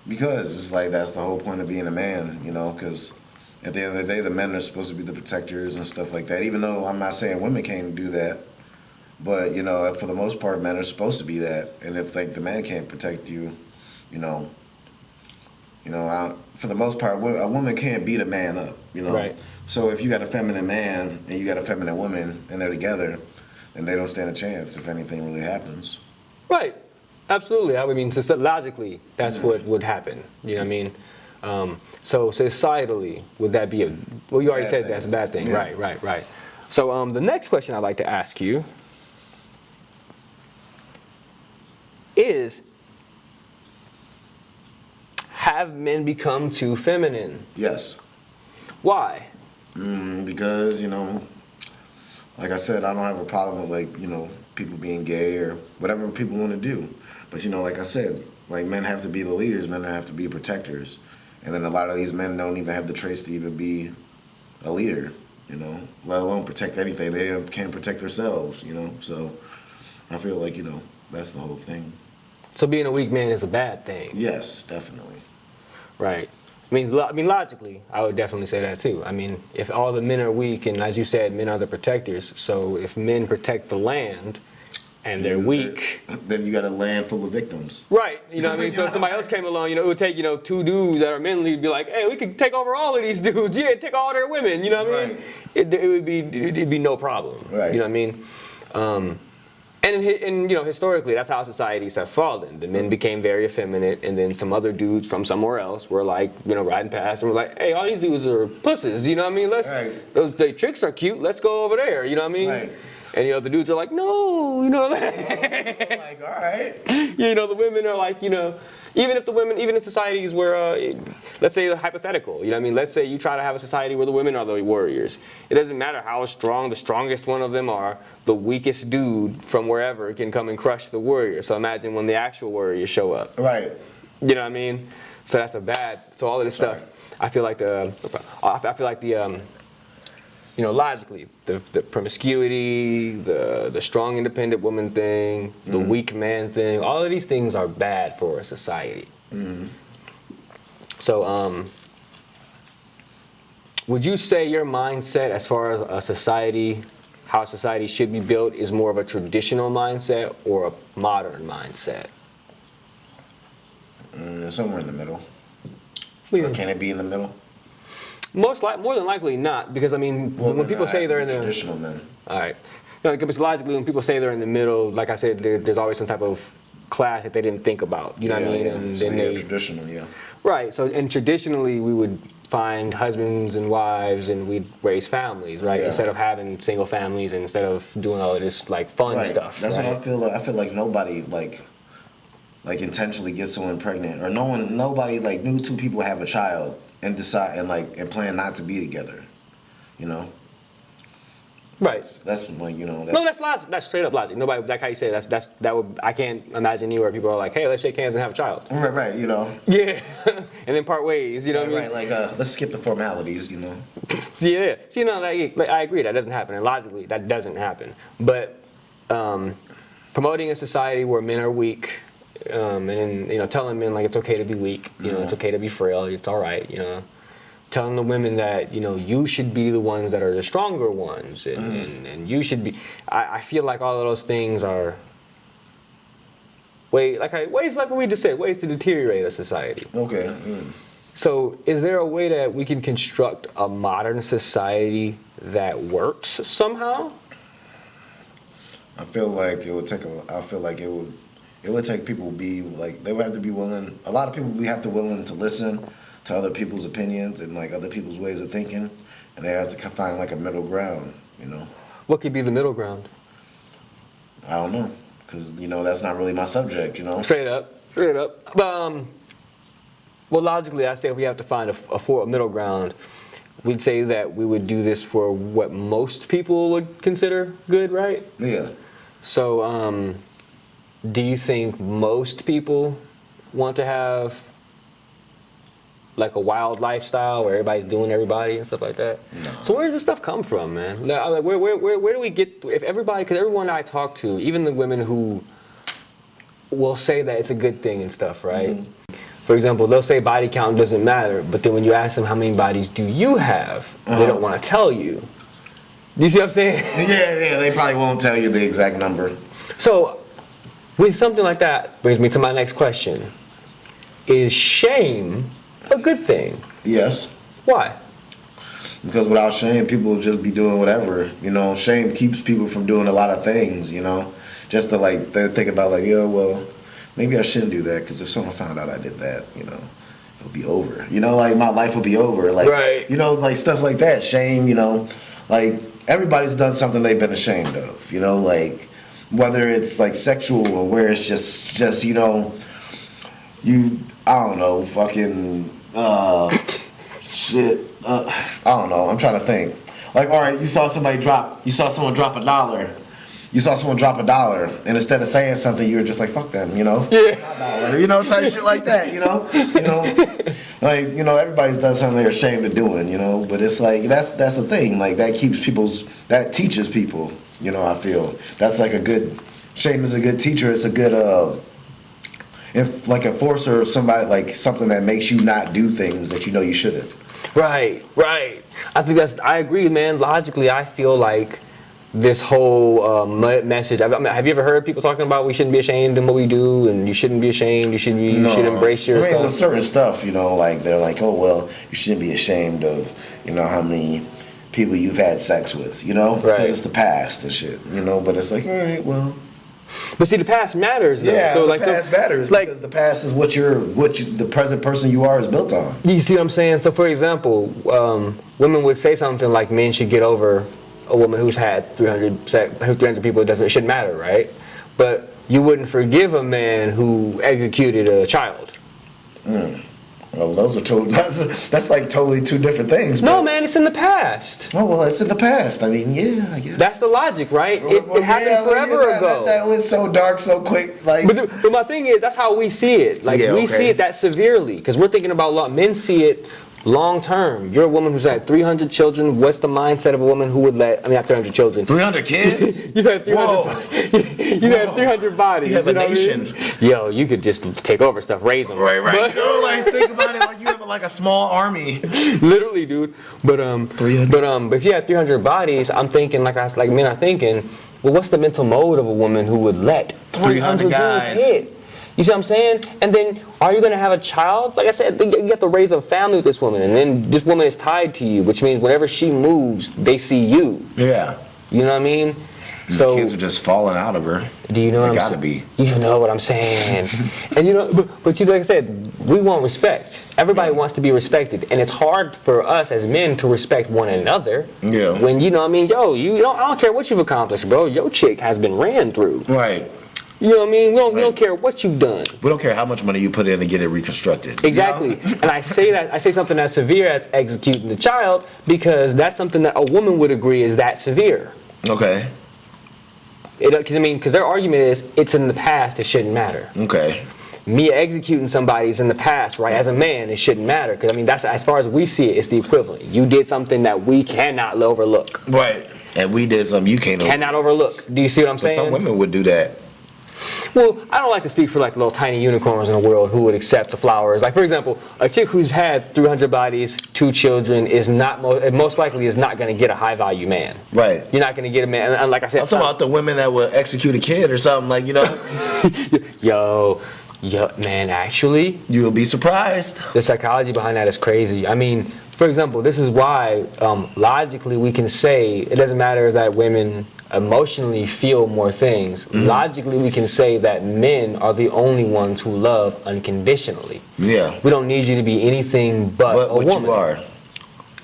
Because it's like that's the whole point of being a man, because at the end of the day, the men are supposed to be the protectors and stuff like that, even though I'm not saying women can't do that. But, for the most part, men are supposed to be that. And if, the man can't protect you, for the most part, a woman can't beat a man up, Right. So if you got a feminine man and you got a feminine woman and they're together, then they don't stand a chance if anything really happens. Right. Absolutely. So logically, that's what would happen. You know what I mean? So societally, would that be you already said that's a bad thing. Yeah. Right. So the next question I'd like to ask you is, have men become too feminine? Yes. Why? Because, like I said, I don't have a problem with, people being gay or whatever people want to do. But, like I said, men have to be the leaders, men have to be protectors. And then a lot of these men don't even have the traits to even be a leader, let alone protect anything. They can't protect themselves, So I feel like, that's the whole thing. So being a weak man is a bad thing? Yes, definitely. Right. Logically, I would definitely say that too. If all the men are weak, and as you said, men are the protectors, so if men protect the land and they're weak, then you got a land full of victims. Right. So if somebody else came along, it would take, two dudes that are manly to be like, hey, we could take over all of these dudes. Yeah, take all their women. You know what I mean? It'd be no problem. Right. You know what I mean? And historically, that's how societies have fallen. The men became very effeminate, and then some other dudes from somewhere else were riding past and were like, hey, all these dudes are pussies, you know what I mean? Those tricks are cute, let's go over there, you know what I mean? Right. And the dudes are like, no, all right. The women are like, even in societies where, let's say hypothetical, let's say you try to have a society where the women are the warriors. It doesn't matter how strong the strongest one of them are, the weakest dude from wherever can come and crush the warrior. So imagine when the actual warriors show up. Right. You know what I mean? So so all of this stuff, I feel like logically, the promiscuity, the strong independent woman thing, the weak man thing, all of these things are bad for a society. Mm-hmm. So, would you say your mindset as far as how society should be built, is more of a traditional mindset or a modern mindset? Somewhere in the middle. Or can it be in the middle? More than likely not, because when people say they're in the traditional men. All right, because logically, when people say they're in the middle, like I said, there's always some type of class that they didn't think about. You know what I mean? Yeah. And so then traditional, yeah. Right. So, and traditionally we would find husbands and wives and we'd raise families, right? Yeah. Instead of having single families and instead of doing all of this like fun Right. stuff. That's right? what I feel like. I feel like nobody like intentionally gets someone pregnant, or nobody like knew two people have a child and decide and plan not to be together. You know. Right. That's like, you know. No, that's logic. That's straight up logic. Nobody, like how you say it, that would, I can't imagine anywhere people are like, hey, let's shake hands and have a child. Right. You know. Yeah. And then part ways. You know what I mean? Right. Like let's skip the formalities. You know. Yeah. See, no, like, I agree. That doesn't happen, and logically, that doesn't happen. But promoting a society where men are weak, and you know, telling men like it's okay to be weak. You know, it's okay to be frail. It's all right. You know. Telling the women that, you know, you should be the ones that are the stronger ones, and you should be. I feel like all of those things are ways like what we just said, ways to deteriorate a society. Okay. So, is there a way that we can construct a modern society that works somehow? I feel like it would take it would take people be like, they would have to be willing. A lot of people we have to willing to listen to other people's opinions and like other people's ways of thinking, and they have to find like a middle ground, you know. What could be the middle ground? I don't know, because you know that's not really my subject, you know. Straight up. Well, logically, I say if we have to find a middle ground, we'd say that we would do this for what most people would consider good, right? Yeah. So, do you think most people want to have like a wild lifestyle where everybody's doing everybody and stuff like that? No. So where does this stuff come from, man? Like, where do we get, if everybody, because everyone I talk to, even the women who will say that it's a good thing and stuff, right? Mm-hmm. For example, they'll say body count doesn't matter, but then when you ask them how many bodies do you have, they don't want to tell you. You see what I'm saying? Yeah, they probably won't tell you the exact number. So, with something like that, brings me to my next question. Is shame a good thing? Yes. Why? Because without shame, people will just be doing whatever. You know, shame keeps people from doing a lot of things, you know. Just to like, they think about like, yo, well, maybe I shouldn't do that, because if someone found out I did that, you know, it'll be over. You know, like my life will be over. Like, right. You know, like stuff like that. Shame, you know, like everybody's done something they've been ashamed of, you know, like whether it's like sexual or where it's just you know, I don't know, fucking shit. I don't know. I'm trying to think. Like, all right, you saw someone drop $1. You saw someone drop $1, and instead of saying something, you were just like, "Fuck them," you know? Yeah. You know, type shit like that. You know, like, you know, everybody's done something they're ashamed of doing. You know, but it's like that's the thing. Like that teaches people. You know, I feel that's like a good. Shame is a good teacher. It's a good like enforcer of somebody, like something that makes you not do things that you know you shouldn't. Right. I agree, man. Logically, I feel like this whole message. I mean, have you ever heard people talking about we shouldn't be ashamed in what we do, and you shouldn't be ashamed. You should embrace yourself. I mean, with certain stuff, you know, like they're like, oh well, you shouldn't be ashamed of, you know, how many people you've had sex with, you know, because it's the past and shit, you know. But it's like, all right, well. But see, the past matters, though. Yeah, so, the past matters, because the past is what the present person you are is built on. You see what I'm saying? So, for example, women would say something like men should get over a woman who's had 300 people. It shouldn't matter, right? But you wouldn't forgive a man who executed a child. Well, those are that's like totally two different things. No, man, it's in the past. Oh, well, it's in the past. I mean, yeah, I guess. That's the logic, right? It happened forever ago. That was so dark, so quick. Like, but my thing is, that's how we see it. Like, we see it that severely, because we're thinking about men see it long term. You're a woman who's had 300 children. What's the mindset of a woman who would not 300 children. 300 kids? You've had 300. You had 300 bodies. You have a nation. What I mean? Yo, you could just take over stuff, raise them. Right. You know, like think about it, like you have like a small army. Literally, dude. But 300. But if you had 300 bodies, I'm thinking like men are thinking. Well, what's the mental mode of a woman who would let 300 guys dudes hit? You see what I'm saying? And then, are you going to have a child? Like I said, you have to raise a family with this woman. And then this woman is tied to you, which means whenever she moves, they see you. Yeah. You know what I mean? So kids are just falling out of her. do you know what They I'm gotta be. You know what I'm saying. And you know, but you know, like I said, we want respect. Everybody wants to be respected, and it's hard for us as men to respect one another. Yeah. When you know, what I mean, yo, I don't care what you've accomplished, bro. Your chick has been ran through. Right. You know what I mean? We don't care what you've done. We don't care how much money you put in to get it reconstructed. Exactly. You know? And I say something as severe as executing the child because that's something that a woman would agree is that severe. Okay. Because their argument is it's in the past, it shouldn't matter. Okay. Me executing somebody is in the past, right? As a man, it shouldn't matter. Because, I mean, that's as far as we see it, it's the equivalent. You did something that we cannot overlook. Right. And we did something you Cannot overlook. Do you see what I'm saying? Some women would do that. Well, I don't like to speak for like the little tiny unicorns in the world who would accept the flowers. Like, for example, a chick who's had 300 bodies, 2 children, is not most likely is not going to get a high value man. Right. You're not going to get a man. And like I said, I'm talking about the women that would execute a kid or something, like, you know. yo, man, actually, You will be surprised. the psychology behind that is crazy. I mean, for example, this is why logically we can say it doesn't matter that women emotionally feel more things. Mm-hmm. Logically, we can say that men are the only ones who love unconditionally. Yeah. We don't need you to be anything but a what woman. you are.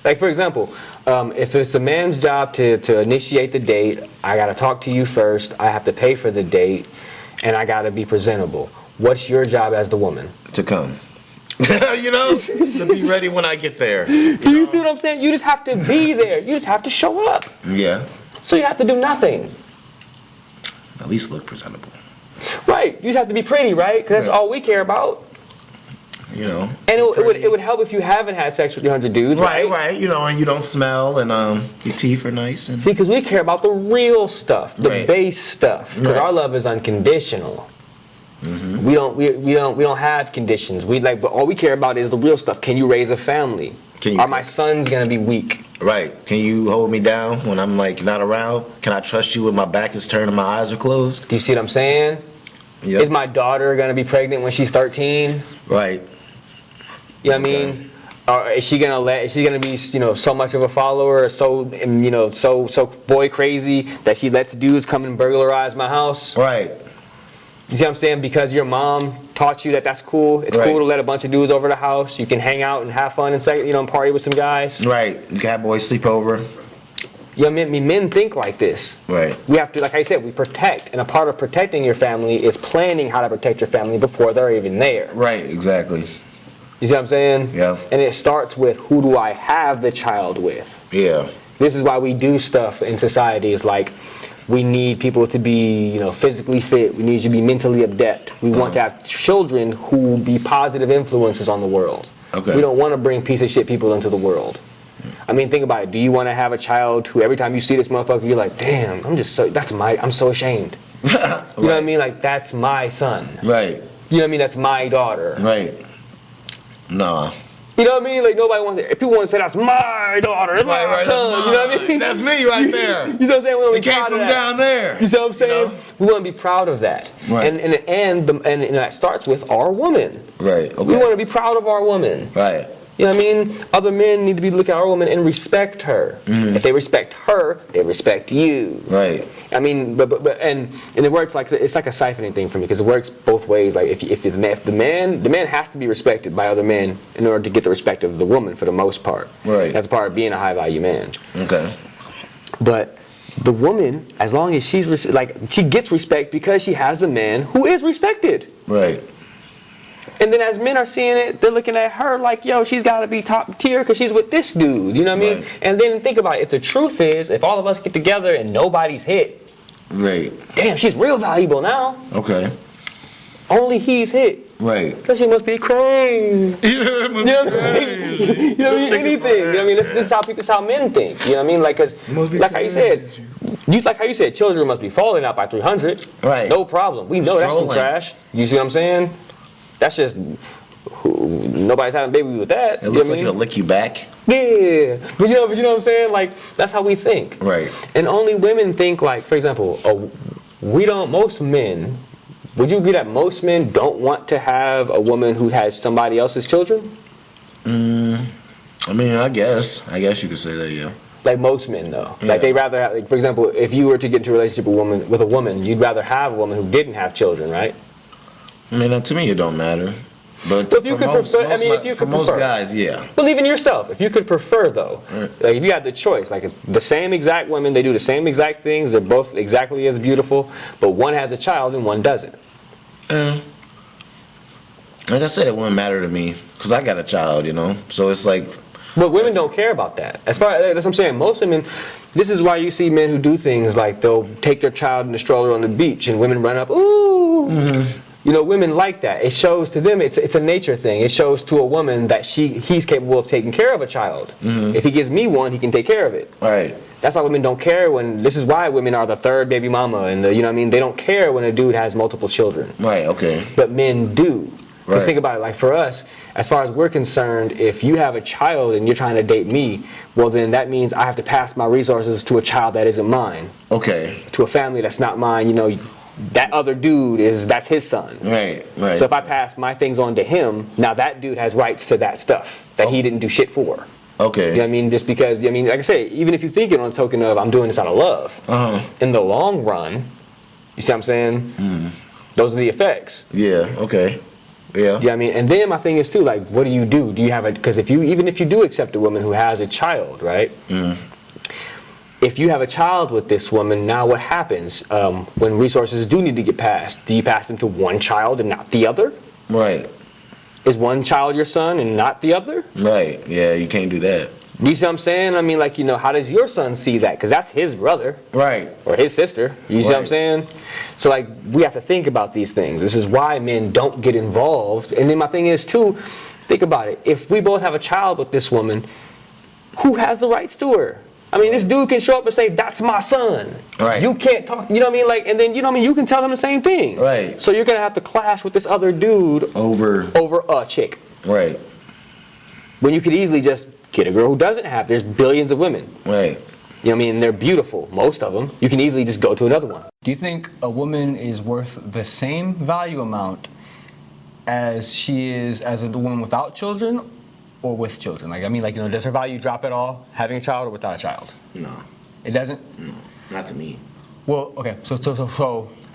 Like, for example, if it's a man's job to initiate the date, I got to talk to you first, I have to pay for the date, and I got to be presentable. What's your job as the woman? To come. You know? To be ready when I get there. Do you see what I'm saying? You just have to be there. You just have to show up. Yeah. So you have to do nothing. At least look presentable. Right. You just have to be pretty, right? Because that's Right. all we care about. You know. And it would help if you haven't had sex with 300 dudes, right? Right. You know, and you don't smell, and your teeth are nice. And See, because we care about the real stuff, the Right. base stuff. Because Right. our love is unconditional. Mm-hmm. We don't have conditions. But all we care about is the real stuff. Can you raise a family? Are my sons gonna be weak? Right. Can you hold me down when I'm like not around? Can I trust you when my back is turned and my eyes are closed? Do you see what I'm saying? Yep. Is my daughter gonna be pregnant when she's 13? Right. You know what I mean? Or is she gonna be so much of a follower, or so boy crazy that she lets dudes come and burglarize my house? Right. You see what I'm saying? Because your mom taught you that that's cool. It's Right. cool to let a bunch of dudes over the house. You can hang out and have fun and party with some guys. Right. You can have boys sleep over. You know what I mean? Men think like this. Right. We have to, like I said, we protect. And a part of protecting your family is planning how to protect your family before they're even there. Right. Exactly. You see what I'm saying? Yeah. And it starts with, who do I have the child with? Yeah. This is why we do stuff in societies like we need people to be, physically fit. We need you to be mentally adept. We want to have children who will be positive influences on the world. Okay. We don't want to bring piece of shit people into the world. I mean, think about it. Do you want to have a child who every time you see this motherfucker, you're like, damn, I'm so ashamed. You know what I mean? Like, that's my son. Right. You know what I mean? That's my daughter. Right. Nah. You know what I mean? Like, nobody wants to, if people want to say that's my daughter, that's my Right, son. You know what I mean? That's me right there. You know what I'm saying? We want to It be came proud from of that. down there. You see what I'm saying? You know? We want to be proud of that. Right. And that starts with our woman. Right. Okay. We want to be proud of our woman. Right. You know what I mean? Other men need to be looking at our woman and respect her. Mm-hmm. If they respect her, they respect you. Right. I mean, but it works like it's like a siphoning thing for me because it works both ways. Like if the man has to be respected by other men in order to get the respect of the woman for the most part. Right. That's part of being a high value man. Okay. But the woman, as long as she gets respect because she has the man who is respected. Right. And then as men are seeing it, they're looking at her like, yo, she's got to be top tier because she's with this dude. You know what I mean? Right. And then think about it. If the truth is, if all of us get together and nobody's hit, Right. damn, she's real valuable now. Okay. Only he's hit. Right. Because she must be crazy. You know what I mean? You know what I mean? Anything. You know what I mean? This is how men think. You know what I mean? Like, cause, like how you said, children must be falling out by 300. Right. No problem. We know that's some Strolling. trash. You see what I'm saying? That's just nobody's having a baby with that. It looks like it'll lick you back. Yeah, but you know what I'm saying? Like, that's how we think. Right. And only women think like, for example, most men, would you agree that most men don't want to have a woman who has somebody else's children? I mean, I guess you could say that, yeah. Like most men, though. Like they rather have, like, for example, if you were to get into a relationship with a woman, you'd rather have a woman who didn't have children, right? I mean, to me, it don't matter. But if you could prefer, I mean, if you for could most prefer, guys, yeah. Believe in yourself. If you could prefer, though, like if you had the choice, like the same exact women, they do the same exact things, they're both exactly as beautiful, but one has a child and one doesn't. Like I said, it wouldn't matter to me because I got a child, you know. So it's like. But women don't care about that. As far that's what I'm saying. Most women, this is why you see men who do things like they'll take their child in the stroller on the beach and women run up, ooh. You know, women like that. It shows to them, it's a nature thing. It shows to a woman that he's capable of taking care of a child. If he gives me one, he can take care of it. Right. That's why women don't care when, this is why women are the third baby mama and you know what I mean? They don't care when a dude has multiple children. Right, okay. But men do. Because Right. think about it, like for us, as far as we're concerned, if you have a child and you're trying to date me, well then that means I have to pass my resources to a child that isn't mine. Okay. To a family that's not mine, you know, that other dude that's his son. Right, right. So if I pass my things on to him, now that dude has rights to that stuff that he didn't do shit for. Okay. You know what I mean? Just because, I mean, like I say, even if you think it on a token of I'm doing this out of love, in the long run, you see what I'm saying? Those are the effects. Yeah, okay. Yeah. You know what I mean? And then my thing is too, like, what do you do? Do you have a, because even if you do accept a woman who has a child, right? If you have a child with this woman, now what happens when resources do need to get passed? Do you pass them to one child and not the other? Right. Is one child your son and not the other? Right. Yeah, you can't do that. You see what I'm saying? I mean, like, you know, how does your son see that? Because that's his brother. Right. Or his sister. You see what I'm saying? So, like, we have to think about these things. This is why men don't get involved. And then my thing is, too, think about it. If we both have a child with this woman, who has the rights to her? I mean, this dude can show up and say, that's my son. Right. You can't talk, you know what I mean? Like, and then, you know what I mean? You can tell him the same thing. Right. So you're going to have to clash with this other dude over a chick. Right. When you could easily just get a girl who doesn't have. There's billions of women. Right. You know what I mean? They're beautiful, most of them. You can easily just go to another one. Do you think a woman is worth the same value amount as she is as a woman without children or with children? Like, I mean, like, you know, does her value drop at all having a child or without a child? No. It doesn't? No. Not to me. Well, okay, so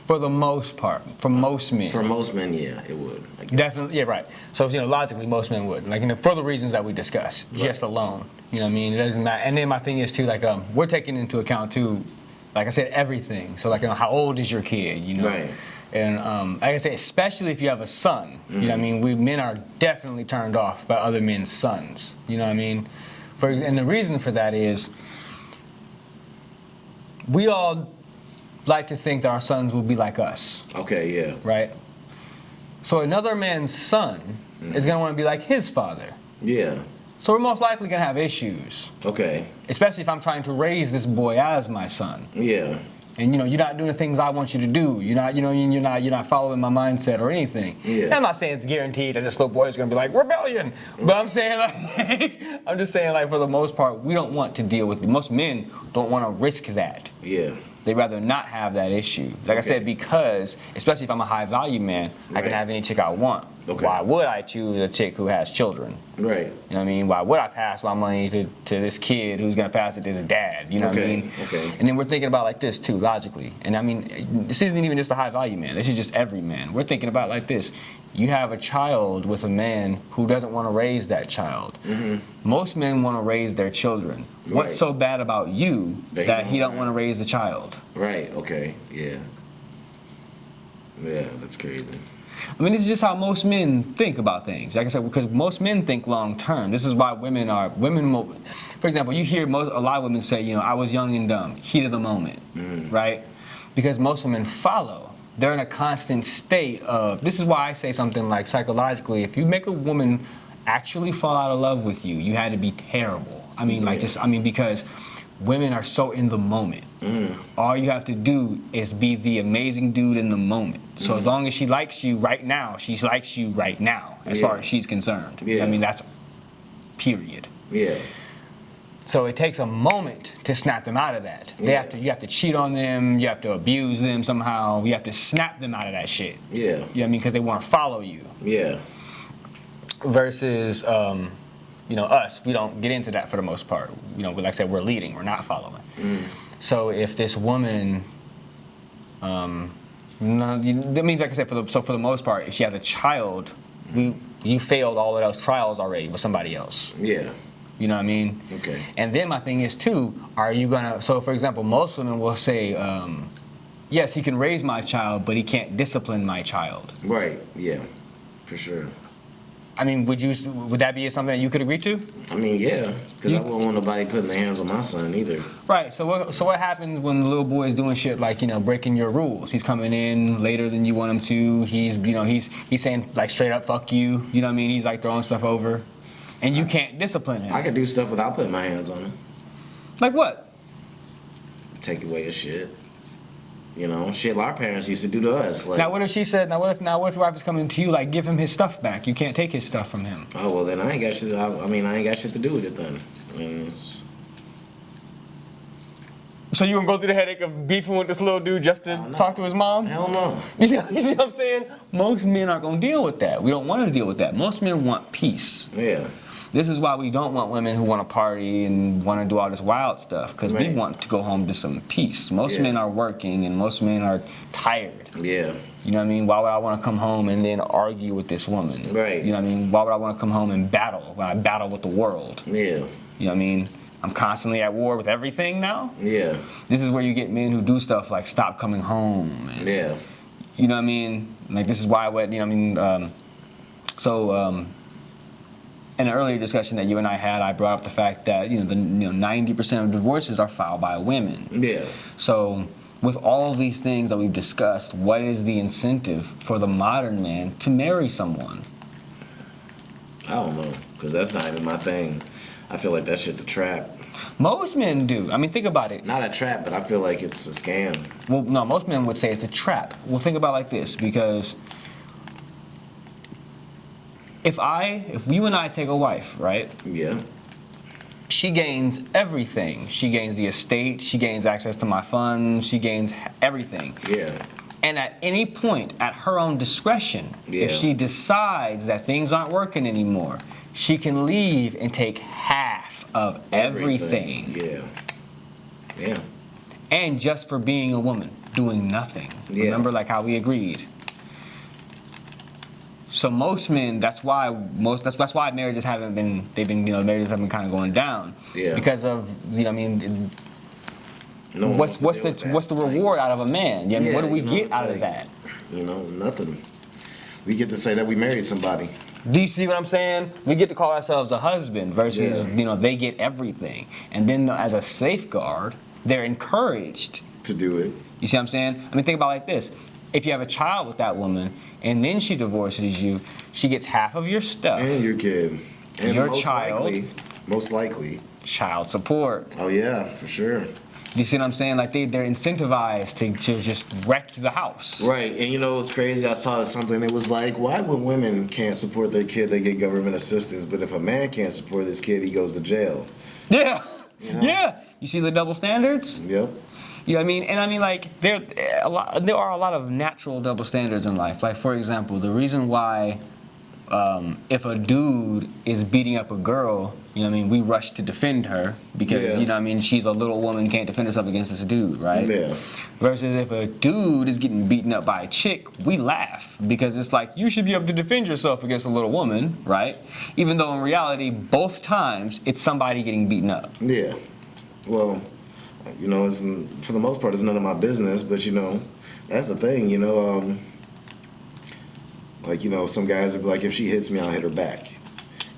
for the most part, for most men. For most men, yeah, it would. Definitely, yeah, right. So, you know, logically, most men would. Like, you know, for the reasons that we discussed, just alone. You know what I mean? It doesn't matter. And then my thing is, too, like, we're taking into account, too, like I said, everything. So, like, you know, how old is your kid, you know? Right. And like I said, especially if you have a son, you know what I mean? We men are definitely turned off by other men's sons. You know what I mean? And the reason for that is we all like to think that our sons will be like us. Okay, yeah. Right? So another man's son is going to want to be like his father. Yeah. So we're most likely going to have issues. Okay. Especially if I'm trying to raise this boy as my son. Yeah. And you know, you're not doing the things I want you to do. You're not, you know, you're not following my mindset or anything. Yeah. And I'm not saying it's guaranteed that this little boy is going to be like rebellion, but I'm saying like, I'm just saying like for the most part, we don't want to deal with it. Most men don't want to risk that. Yeah. They'd rather not have that issue. Like I said, because especially if I'm a high value man, I can have any chick I want. Okay. Why would I choose a chick who has children? Right. You know what I mean? Why would I pass my money to this kid who's gonna pass it to his dad? You know what I mean? Okay. And then we're thinking about like this too, logically. And I mean, this isn't even just a high value man. This is just every man. We're thinking about like this. You have a child with a man who doesn't want to raise that child. Most men want to raise their children. Right. What's so bad about you that he don't want to raise the child? Right. Okay. Yeah. Yeah, that's crazy. I mean, this is just how most men think about things. Like I said, because most men think long term. This is why women. For example, you hear a lot of women say, you know, I was young and dumb, heat of the moment, right? Because most women follow. They're in a constant state of. This is why I say something like psychologically, if you make a woman actually fall out of love with you, you had to be terrible. I mean, because women are so in the moment. All you have to do is be the amazing dude in the moment. So as long as she likes you right now, she likes you right now, as far as she's concerned. Yeah. I mean, that's period. Yeah. So it takes a moment to snap them out of that. You have to cheat on them, you have to abuse them somehow, you have to snap them out of that shit. Yeah. You know what I mean? Because they want to follow you. Yeah. Versus You know, us, we don't get into that for the most part. You know, like I said, we're leading, we're not following. So if this woman, no, I mean, like I said, for the most part, if she has a child, you failed all of those trials already with somebody else. Yeah. You know what I mean? Okay. And then my thing is too, are you gonna, so for example, most women will say, yes, he can raise my child, but he can't discipline my child. Right. Yeah. For sure. I mean, would that be something that you could agree to? I mean, yeah, because I wouldn't want nobody putting their hands on my son either. Right. So what happens when the little boy is doing shit like, you know, breaking your rules? He's coming in later than you want him to. He's, you know, he's saying like straight up fuck you. You know what I mean? He's like throwing stuff over, and you can't discipline him. I could do stuff without putting my hands on him. Like what? Take away his shit. You know, shit our parents used to do to us. Like, Now what if she said, now what if your wife is coming to you like, give him his stuff back? You can't take his stuff from him. oh well, then I ain't got shit. I ain't got shit to do with it then. I mean, it's, So you gonna go through the headache of beefing with this little dude just to talk to his mom? hell no. You see what I'm saying? Most men aren't gonna deal with that. We don't want to deal with that. Most men want peace. Yeah. This is why we don't want women who want to party and want to do all this wild stuff, because we Right. want to go home to some peace. Most Yeah. men are working and most men are tired. Yeah. You know what I mean? Why would I want to come home and then argue with this woman? Right. You know what I mean? Why would I want to come home and battle when I battle with the world? Yeah. You know what I mean? I'm constantly at war with everything now. Yeah. This is where you get men who do stuff like stop coming home. And, Yeah. you know what I mean? Like this is why, you know what I mean? In an earlier discussion that you and I had, I brought up the fact that 90% of divorces are filed by women. Yeah. So with all of these things that we've discussed, what is the incentive for the modern man to marry someone? I don't know, because that's not even my thing. I feel like that shit's a trap. Most men do. I mean, think about it. Not a trap, but I feel like it's a scam. Well, no, most men would say it's a trap. Well, think about it like this, because if you and I take a wife, right? Yeah. She gains everything. She gains the estate, she gains access to my funds, she gains everything. Yeah. And at any point, at her own discretion, Yeah. if she decides that things aren't working anymore, she can leave and take half of everything. Yeah. Yeah. And just for being a woman, doing nothing. Yeah. Remember, like how we agreed. So most men, that's why marriages haven't been, marriages have been kind of going down. Yeah. Because of, I mean, No one what's wants to deal with that. what's the reward out of a man? You know, Yeah, what do we you know, get it's out of like- that? Nothing. We get to say that we married somebody. Do you see what I'm saying? We get to call ourselves a husband versus, Yeah. they get everything. And then as a safeguard, they're encouraged. To do it. You see what I'm saying? I mean, think about it like this. If you have a child with that woman and then she divorces you, she gets half of your stuff. And your kid. And Your child. Most likely. Child support. Oh yeah, for sure. You see what I'm saying? Like they're incentivized to just wreck the house. Right, and it's crazy. I saw something. It was like, why when women can't support their kid, they get government assistance, but if a man can't support his kid, he goes to jail. Yeah. You know? Yeah. You see the double standards? Yep. You know what I mean? And I mean, like, there are a lot of natural double standards in life. Like, for example, the reason why if a dude is beating up a girl, you know what I mean, we rush to defend her because, Yeah. you know what I mean, she's a little woman, can't defend herself against this dude, right? Yeah. Versus if a dude is getting beaten up by a chick, we laugh because it's like, you should be able to defend yourself against a little woman, right? Even though in reality, both times, it's somebody getting beaten up. Yeah. Well, it's, for the most part, it's none of my business, but that's the thing, some guys would be like, if she hits me, I'll hit her back.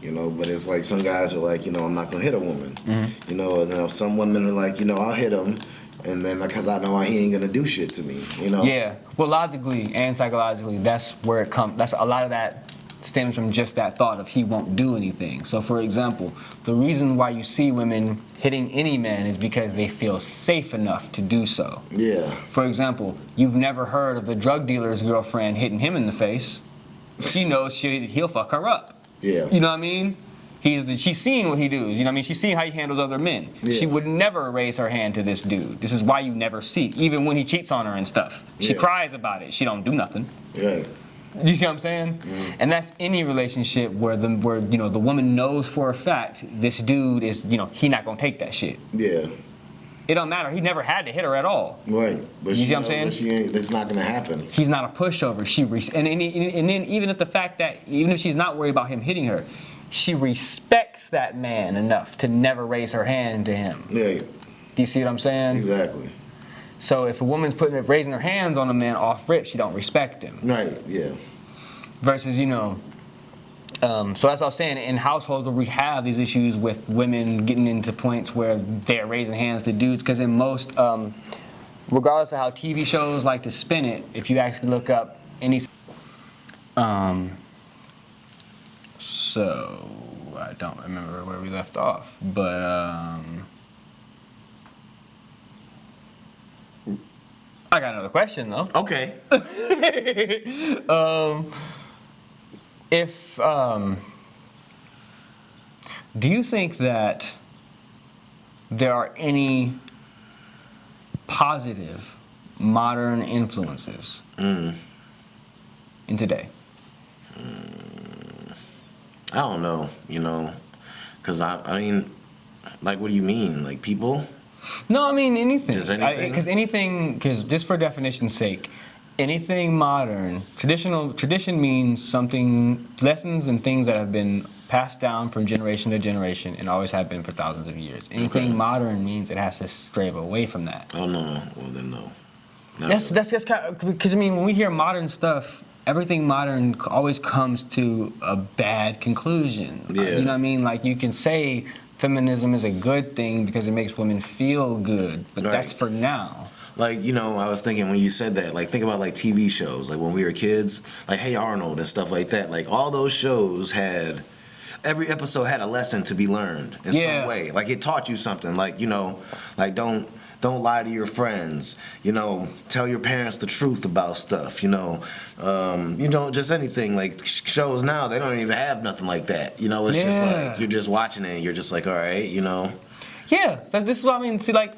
But it's like some guys are like, I'm not gonna hit a woman. Mm-hmm. And then some women are like, I'll hit him, and then because I know he ain't gonna do shit to me. Yeah. Well, logically and psychologically, that's where it comes. That's a lot of that stems from just that thought of he won't do anything. So, for example, the reason why you see women hitting any man is because they feel safe enough to do so. Yeah. For example, you've never heard of the drug dealer's girlfriend hitting him in the face. She knows he'll fuck her up. Yeah. You know what I mean? She's seen what he does. You know what I mean? She's seen how he handles other men. Yeah. She would never raise her hand to this dude. This is why you never see, even when he cheats on her and stuff. She Yeah. cries about it. She don't do nothing. Yeah. You see what I'm saying? And that's any relationship where the woman knows for a fact this dude is, he not gonna take that shit. Yeah. It don't matter. He never had to hit her at all. Right. But You she see what I'm knows saying? that's not gonna happen. He's not a pushover. And then even if the fact that even if she's not worried about him hitting her, she respects that man enough to never raise her hand to him. Yeah. Do you see what I'm saying? Exactly. So if a woman's raising her hands on a man off rip, she don't respect him. Right. Yeah. Versus, so that's what I was saying. In households where we have these issues with women getting into points where they're raising hands to dudes, because in most, regardless of how TV shows like to spin it, if you actually look up any, so I don't remember where we left off, but I got another question though. Okay. If do you think that there are any positive modern influences in today? I don't know, because I mean, like, what do you mean? Like, people? No, I mean anything. Just anything? Because just for definition's sake, anything modern, tradition means something, lessons and things that have been passed down from generation to generation and always have been for thousands of years. Anything modern means it has to stray away from that. Oh, no. Well, then no. That's just kind of, because I mean, when we hear modern stuff, everything modern always comes to a bad conclusion. Yeah. You know what I mean? Like, you can say feminism is a good thing because it makes women feel good, but Right. that's for now. Like, I was thinking when you said that, like, think about, like, TV shows, like, when we were kids, like, Hey Arnold and stuff like that. Like, all those shows every episode had a lesson to be learned in some way. Like, it taught you something. Like, like, don't lie to your friends. Tell your parents the truth about stuff. Just anything. Like, shows now, they don't even have nothing like that. It's just like you're just watching it and you're just like, all right, Yeah, so this is what I mean. See, like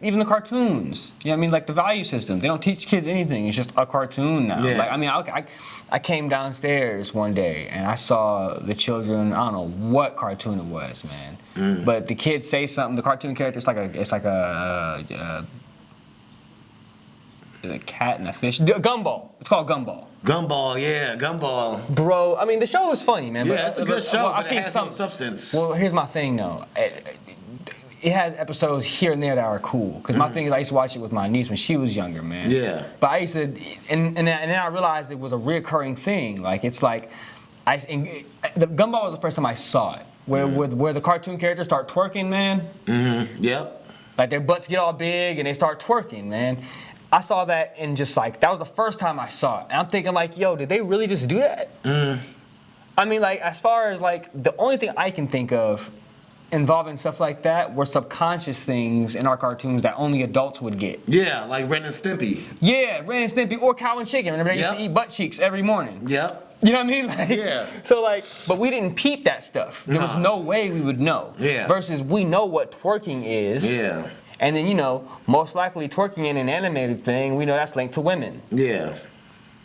even the cartoons. You know what I mean? Like the value system. They don't teach kids anything. It's just a cartoon now. Yeah. Like, I mean, I came downstairs one day and I saw the children. I don't know what cartoon it was, man. But the kids say something. The cartoon character, it's like a cat and a fish. Gumball. It's called Gumball. Gumball, yeah, Gumball. Bro, I mean, the show was funny, man. Yeah, it's a good show, I've but seen it has no substance. Well, here's my thing, though. It has episodes here and there that are cool. Because my thing is, I used to watch it with my niece when she was younger, man. Yeah. But I used to, and then I realized it was a reoccurring thing. Like, it's like, the Gumball was the first time I saw it. Where the cartoon characters start twerking, man. Mm-hmm. Yep. Like, their butts get all big and they start twerking, man. I saw that and just like, that was the first time I saw it. And I'm thinking like, yo, did they really just do that? I mean, like, as far as like, the only thing I can think of involving stuff like that were subconscious things in our cartoons that only adults would get. Yeah, like Ren and Stimpy. Yeah, Ren and Stimpy or Cow and Chicken. Remember they used to eat butt cheeks every morning. Yep. You know what I mean? Like, Yeah. So like, but we didn't peep that stuff. There was no way we would know. Yeah. Versus we know what twerking is. Yeah. And then, most likely twerking in an animated thing, we know that's linked to women. Yeah.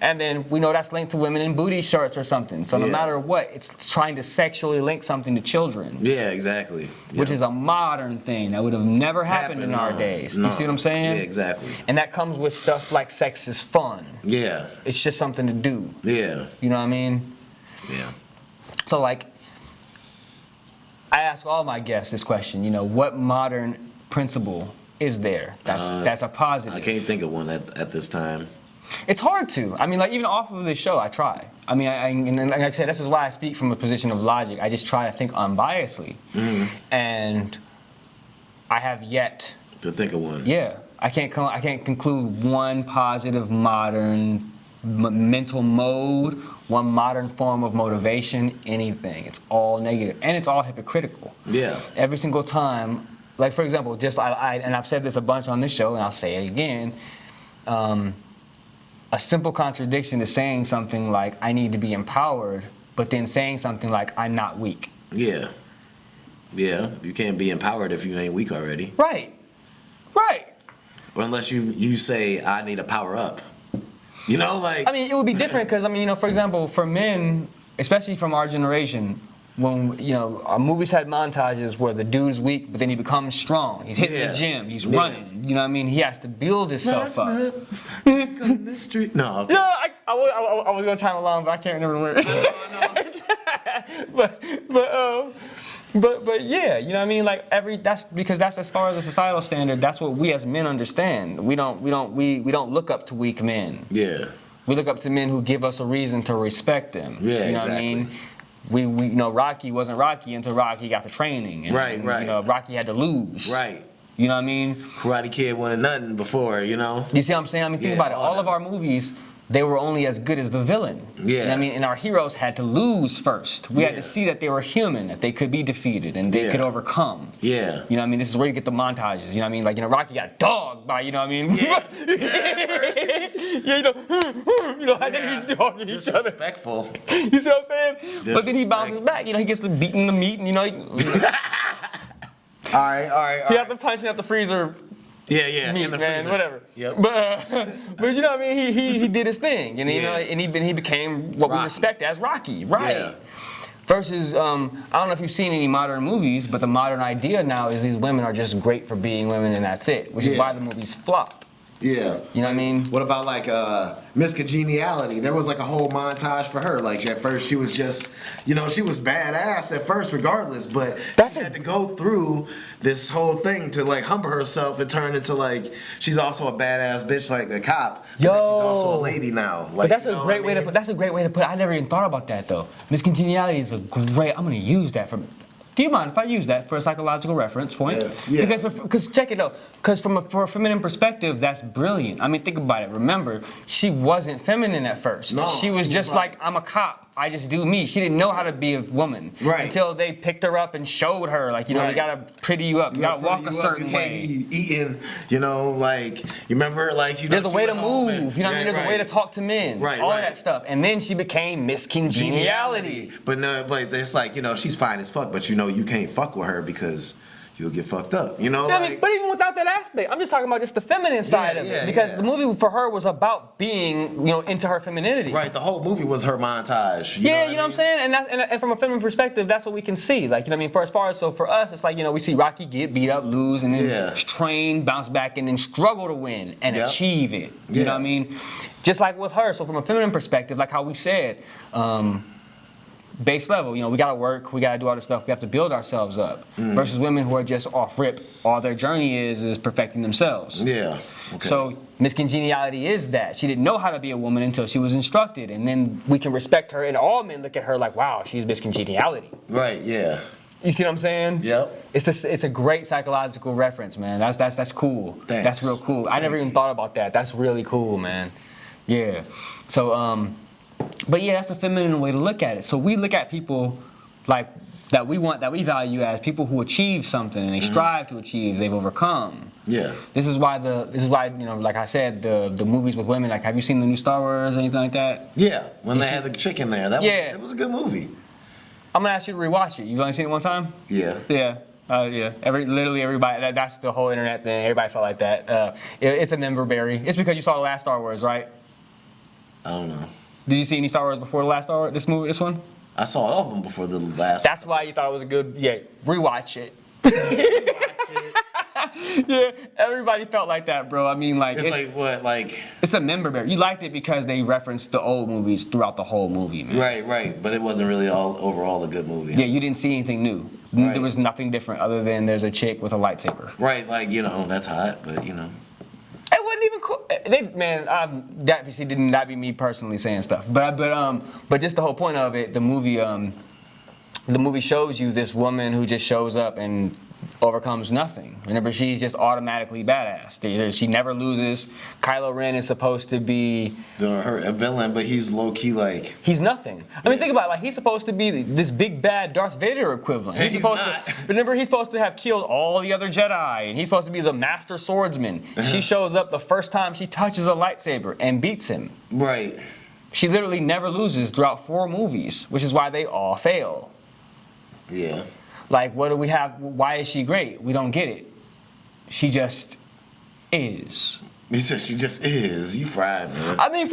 And then we know that's linked to women in booty shorts or something. So no matter what, it's trying to sexually link something to children. Yeah, exactly. Which is a modern thing that would have never happened in our days. No. You see what I'm saying? Yeah, exactly. And that comes with stuff like sex is fun. Yeah. It's just something to do. Yeah. You know what I mean? Yeah. So like, I ask all my guests this question, what modern principle is there that's a positive? I can't think of one at this time. It's hard to. I mean, like, even off of this show, I try. I mean, and like I said, this is why I speak from a position of logic. I just try to think unbiasedly. And I have yet to think of one. Yeah. I can't conclude one positive modern mental mode, one modern form of motivation, anything. It's all negative. And it's all hypocritical. Yeah. Every single time. Like, for example, just and I've said this a bunch on this show, and I'll say it again. A simple contradiction is saying something like, I need to be empowered, but then saying something like, I'm not weak. Yeah. Yeah. You can't be empowered if you ain't weak already. Right. Right. Or unless you say, I need to power up. You know, like. I mean, it would be different because, I mean, you know, for example, for men, especially from our generation, when, you know, our movies had montages where the dude's weak, but then he becomes strong. He's hitting Yeah. the gym, he's Yeah. running. You know what I mean? He has to build himself up. On the street. No. Okay. No, I was going to chime along, but I can't remember the word. But yeah, you know what I mean? Like that's because that's as far as a societal standard, that's what we as men understand. We don't look up to weak men. Yeah. We look up to men who give us a reason to respect them. Yeah, you know exactly. what I mean? We you know, Rocky wasn't Rocky until Rocky got the training. And, Right, right. You know, Rocky had to lose. Right. You know what I mean? Karate Kid wasn't nothing before, you know. You see what I'm saying? I mean, think Yeah, about it. all All that. of our movies, they were only as good as the villain. Yeah. You know what I mean? And our heroes had to lose first. We had Yeah. to see that they were human, that they could be defeated, and they Yeah. could overcome. Yeah. You know what I mean? This is where you get the montages. You know what I mean? Like, you know, Rocky got dogged by, you know what I mean? Yeah. Yeah, you know, how they be dogging each other. Disrespectful. You see what I'm saying? But then he bounces Disrespect. back. You know, he gets the beat in the meat, and you know, he All right. had to punch out the freezer. Yeah. Meat, in the man, freezer. whatever. Yep. But you know what I mean? He did his thing, and you know, Yeah. and he became what we Rocky. respect as Rocky, right? Yeah. Versus, I don't know if you've seen any modern movies, but the modern idea now is these women are just great for being women, and that's it, which is Yeah. why the movies flop. Yeah. You know what I mean? What about like Miss Congeniality? There was like a whole montage for her. Like at first she was just, you know, she was badass at first regardless, but she had to go through this whole thing to like humble herself and turn into like she's also a badass bitch like a cop. But then she's also a lady now. Like, But that's you a know great what I way to mean? put. That's a great way to put it. I never even thought about that though. Miss Congeniality is a great. I'm gonna use that for. Do you mind if I use that for a psychological reference point? Yeah. Because check it out. Because for a feminine perspective, that's brilliant. I mean, think about it. Remember, she wasn't feminine at first. No, she was she just was like, I'm a cop. I just do me. She didn't know how to be a woman Right. until they picked her up and showed her, like, you know, Right. you gotta pretty you up. You gotta walk a certain You can't way. be eating, you know, like you remember, like you know. There's a she way to went home move. and- You know what I mean? There's a way to talk to men. Right, All right. that stuff. And then she became Miss Congeniality. But no, but it's like, you know, she's fine as fuck, but you know you can't fuck with her because you'll get fucked up. You know, I like, mean, but even without that aspect, I'm just talking about just the feminine side of yeah, it. Because yeah. the movie for her was about being, you know, into her femininity. right, the whole movie was her montage. Yeah, you know what I'm saying? And that's and from a feminine perspective, that's what we can see. Like, you know what I mean? For as far as, so for us, it's like, you know, we see Rocky get beat up, lose, and then Yeah. train, bounce back, and then struggle to win and Yep. achieve it. You know Yeah. what I mean? Just like with her. So from a feminine perspective, like how we said, base level, you know, we gotta work, we gotta do all this stuff, we have to build ourselves up. Versus women who are just off rip, all their journey is perfecting themselves. Yeah. Okay. So Miss Congeniality is that. She didn't know how to be a woman until she was instructed. And then we can respect her, and all men look at her like, wow, she's Miss Congeniality. Right. Yeah. You see what I'm saying? Yep. It's a great psychological reference, man. That's cool. Thanks. That's real cool. I never even thought about that. That's really cool, man. Yeah. So but yeah, that's a feminine way to look at it. So we look at people like that we value as people who achieve something and they strive to achieve, they've overcome. Yeah. This is why you know, like I said, the movies with women, like, have you seen the new Star Wars or anything like that? Yeah. When You they see- had the chick in there, it was a good movie. I'm gonna ask you to rewatch it. You've only seen it one time? Yeah. Yeah. Yeah. Literally everybody. That's the whole internet thing. Everybody felt like that. It's a member berry. It's because you saw the last Star Wars, right? I don't know. Did you see any Star Wars before the last Star Wars? This one? I saw all of them before the last. That's why you thought it was a good. Yeah. Rewatch it. Yeah. Everybody felt like that, bro. I mean, like It's like what, like. it's a member berry. You liked it because they referenced the old movies throughout the whole movie, man. Right. But it wasn't really overall a good movie. Yeah. You didn't see anything new. Right. There was nothing different other than there's a chick with a lightsaber. Right. Like, you know, that's hot, but you know. It wasn't even cool. That obviously did not be me personally saying stuff, but just the whole point of it, the movie shows you this woman who just shows up and overcomes nothing. Remember, she's just automatically badass. She never loses. Kylo Ren is supposed to be A villain, but he's low key like. he's nothing. I mean, think about it. Like, he's supposed to be this big bad Darth Vader equivalent. And he's supposed not. to. Remember, he's supposed to have killed all the other Jedi, and he's supposed to be the master swordsman. She shows up the first time she touches a lightsaber and beats him. Right. She literally never loses throughout 4 movies, which is why they all fail. Yeah. Like, what do we have? Why is she great? We don't get it. She just is. He said she just is. You fried, man. I mean,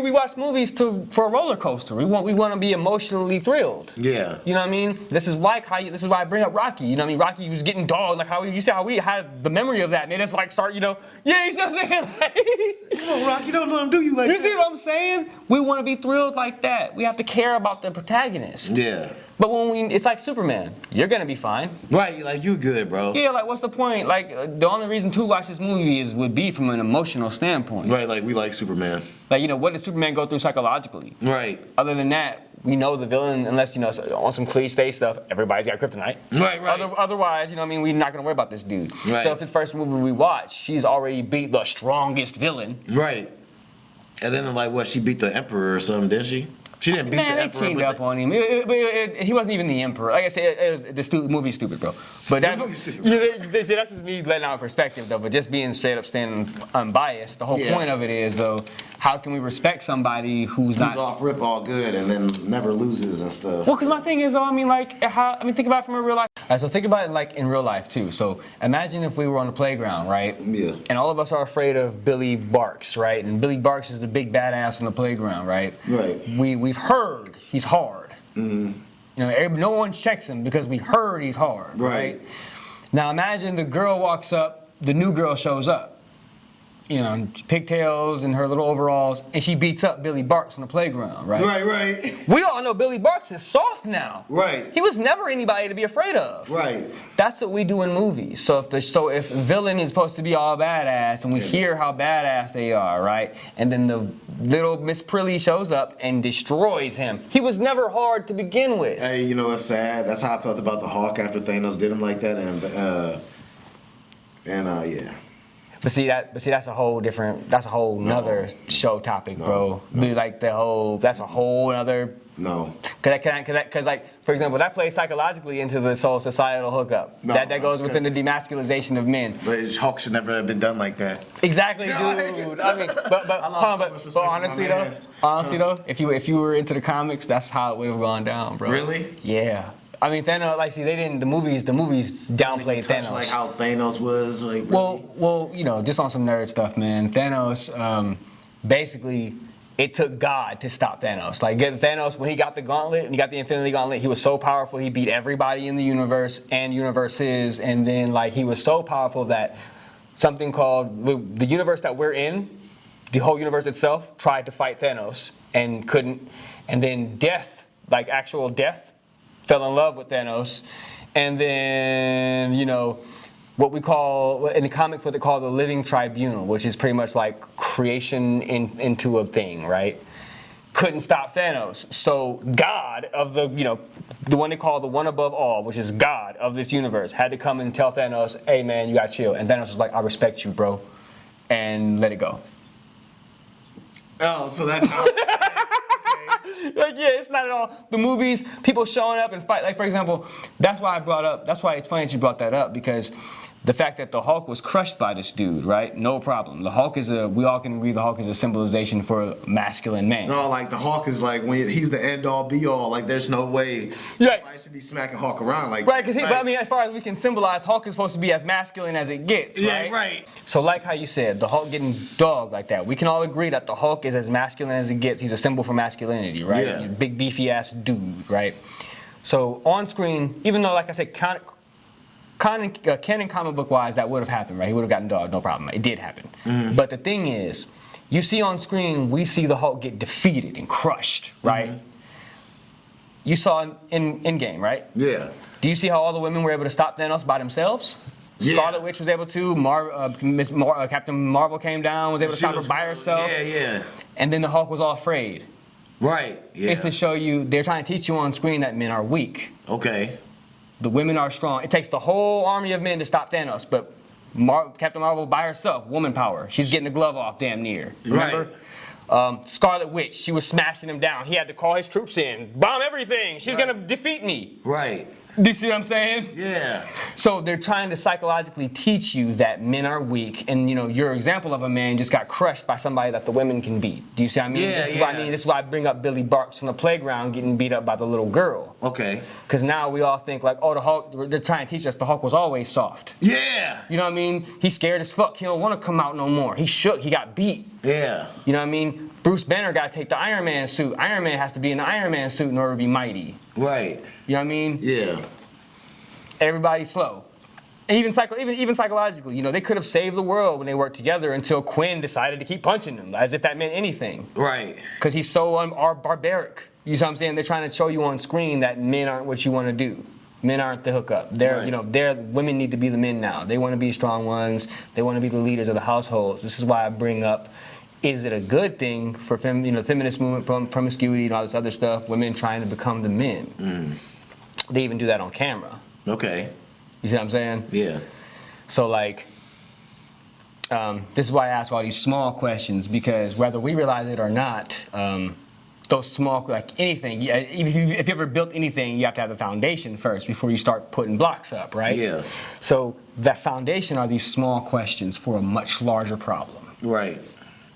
we watch movies for a roller coaster. We want to be emotionally thrilled. Yeah. You know what I mean? This is why I bring up Rocky. You know what I mean? Rocky was getting dogged, like how you see how we had the memory of that. Man, it's like start, yeah, you see what I'm saying? Like, Come on, Rocky, don't let him do you like you that. see what I'm saying? We want to be thrilled like that. We have to care about the protagonist. Yeah. But it's like Superman. You're gonna be fine. Right, like you good, bro. Yeah, like what's the point? Like the only reason to watch this movie would be from an emotional standpoint. Right, like we like Superman. Like what did Superman go through psychologically? Right. Other than that, we know the villain, unless on some cliche stuff, everybody's got kryptonite. Right. Otherwise, we're not gonna worry about this dude. Right. So if it's first movie we watch, she's already beat the strongest villain. Right. And then like she beat the Emperor or something, didn't she? She didn't beat the Man, they Emperor. teamed up on him. He wasn't even the Emperor. Like I said, the movie's stupid, bro. But that's just me letting out perspective, though. But just being straight up, standing unbiased. The whole point of it is, though, how can we respect somebody who's not off rip all good and then never loses and stuff? Well, because my thing is, though, think about it from a real life. All right, so think about it like in real life too. So imagine if we were on the playground, right? Yeah. And all of us are afraid of Billy Barks, right? And Billy Barks is the big badass on the playground, right? Right. We've heard he's hard. Mm-hmm. No one checks him because we heard he's hard, right? Now imagine the girl walks up, the new girl shows up. Pigtails and her little overalls, and she beats up Billy Barks on the playground, right? Right. We all know Billy Barks is soft now. Right. He was never anybody to be afraid of. Right. That's what we do in movies. So if villain is supposed to be all badass, and we hear how badass they are, right? And then the little Miss Prilly shows up and destroys him. He was never hard to begin with. Hey, it's sad. That's how I felt about the Hulk after Thanos did him like that, and yeah. But see that's a whole nother show topic, bro. Like that's a whole other. No. Because like for example, that plays psychologically into this whole societal hookup. That goes within the demasculization of men. Hulk should never have been done like that. Exactly, dude. I mean, but honestly though, if you were into the comics, that's how it would have gone down, bro. Really? Yeah. I mean, Thanos. They didn't. The movies downplayed Thanos. Like how Thanos was. Like, well, just on some nerd stuff, man. Thanos, basically, it took God to stop Thanos. Like Thanos, when he got the gauntlet and he got the Infinity Gauntlet, he was so powerful. He beat everybody in the universe and universes, and then he was so powerful that something called the universe that we're in, the whole universe itself, tried to fight Thanos and couldn't. And then death, like actual death, fell in love with Thanos, and then what we call in the comics what they call the living tribunal, which is pretty much like creation into a thing, right? Couldn't stop Thanos, so God of the the one they call the one above all, which is God of this universe, had to come and tell Thanos, "Hey man, you gotta chill." And Thanos was like, "I respect you, bro," and let it go. Oh, so that's how. It's not at all. The movies, people showing up and fight. Like, for example, that's why it's funny that you brought that up, because the fact that the Hulk was crushed by this dude, right? No problem. The Hulk we all can agree the Hulk is a symbolization for a masculine man. No, like the Hulk is like when he's the end all be all. Like there's no way somebody should be smacking Hulk around like right, because but I mean, as far as we can symbolize, Hulk is supposed to be as masculine as it gets, right? Yeah, right. So like how you said, the Hulk getting dogged like that, we can all agree that the Hulk is as masculine as it gets. He's a symbol for masculinity, right? Yeah. Big beefy ass dude, right? So on screen, even though like I said, canon comic book wise, that would have happened, right? He would have gotten dogged, no problem. It did happen. Mm-hmm. But the thing is, you see on screen, we see the Hulk get defeated and crushed, right? Mm-hmm. You saw in game, right? Yeah. Do you see how all the women were able to stop Thanos by themselves? Yeah. Scarlet Witch was able to. Captain Marvel came down, was able to stop her by herself. Yeah. And then the Hulk was all afraid. Right. Yeah. It's to show you, they're trying to teach you on screen that men are weak. Okay. The women are strong. It takes the whole army of men to stop Thanos, but Captain Marvel by herself, woman power. She's getting the glove off damn near. Remember? Right. Scarlet Witch, she was smashing him down. He had to call his troops in. Bomb everything. She's going to defeat me. Right. Do you see what I'm saying? Yeah. So they're trying to psychologically teach you that men are weak, and you know your example of a man just got crushed by somebody that the women can beat. Do you see what I mean? Yeah, This is what I yeah. mean. This is why I bring up Billy Barks on the playground getting beat up by the little girl. Okay. Because now we all think like, oh, the Hulk. They're trying to teach us the Hulk was always soft. Yeah. You know what I mean? He's scared as fuck. He don't want to come out no more. He shook. He got beat. Yeah. You know what I mean? Bruce Banner got to take the Iron Man suit. Iron Man has to be in the Iron Man suit in order to be mighty. Right. You know what I mean? Yeah. Everybody's slow. Even psychologically, you know, they could have saved the world when they worked together until Quinn decided to keep punching him, as if that meant anything. Right. Because he's so barbaric. You know what I'm saying? They're trying to show you on screen that men aren't what you want to do. Men aren't the hookup. Right. You know, women need to be the men now. They want to be strong ones. They want to be the leaders of the households. This is why I bring up, is it a good thing for feminist movement, promiscuity, and all this other stuff? Women trying to become the men. They even do that on camera. Okay. You see what I'm saying? Yeah. So like, this is why I ask all these small questions, because whether we realize it or not, those small, like anything, if you ever built anything, you have to have the foundation first before you start putting blocks up, right? Yeah. So that foundation are these small questions for a much larger problem. Right.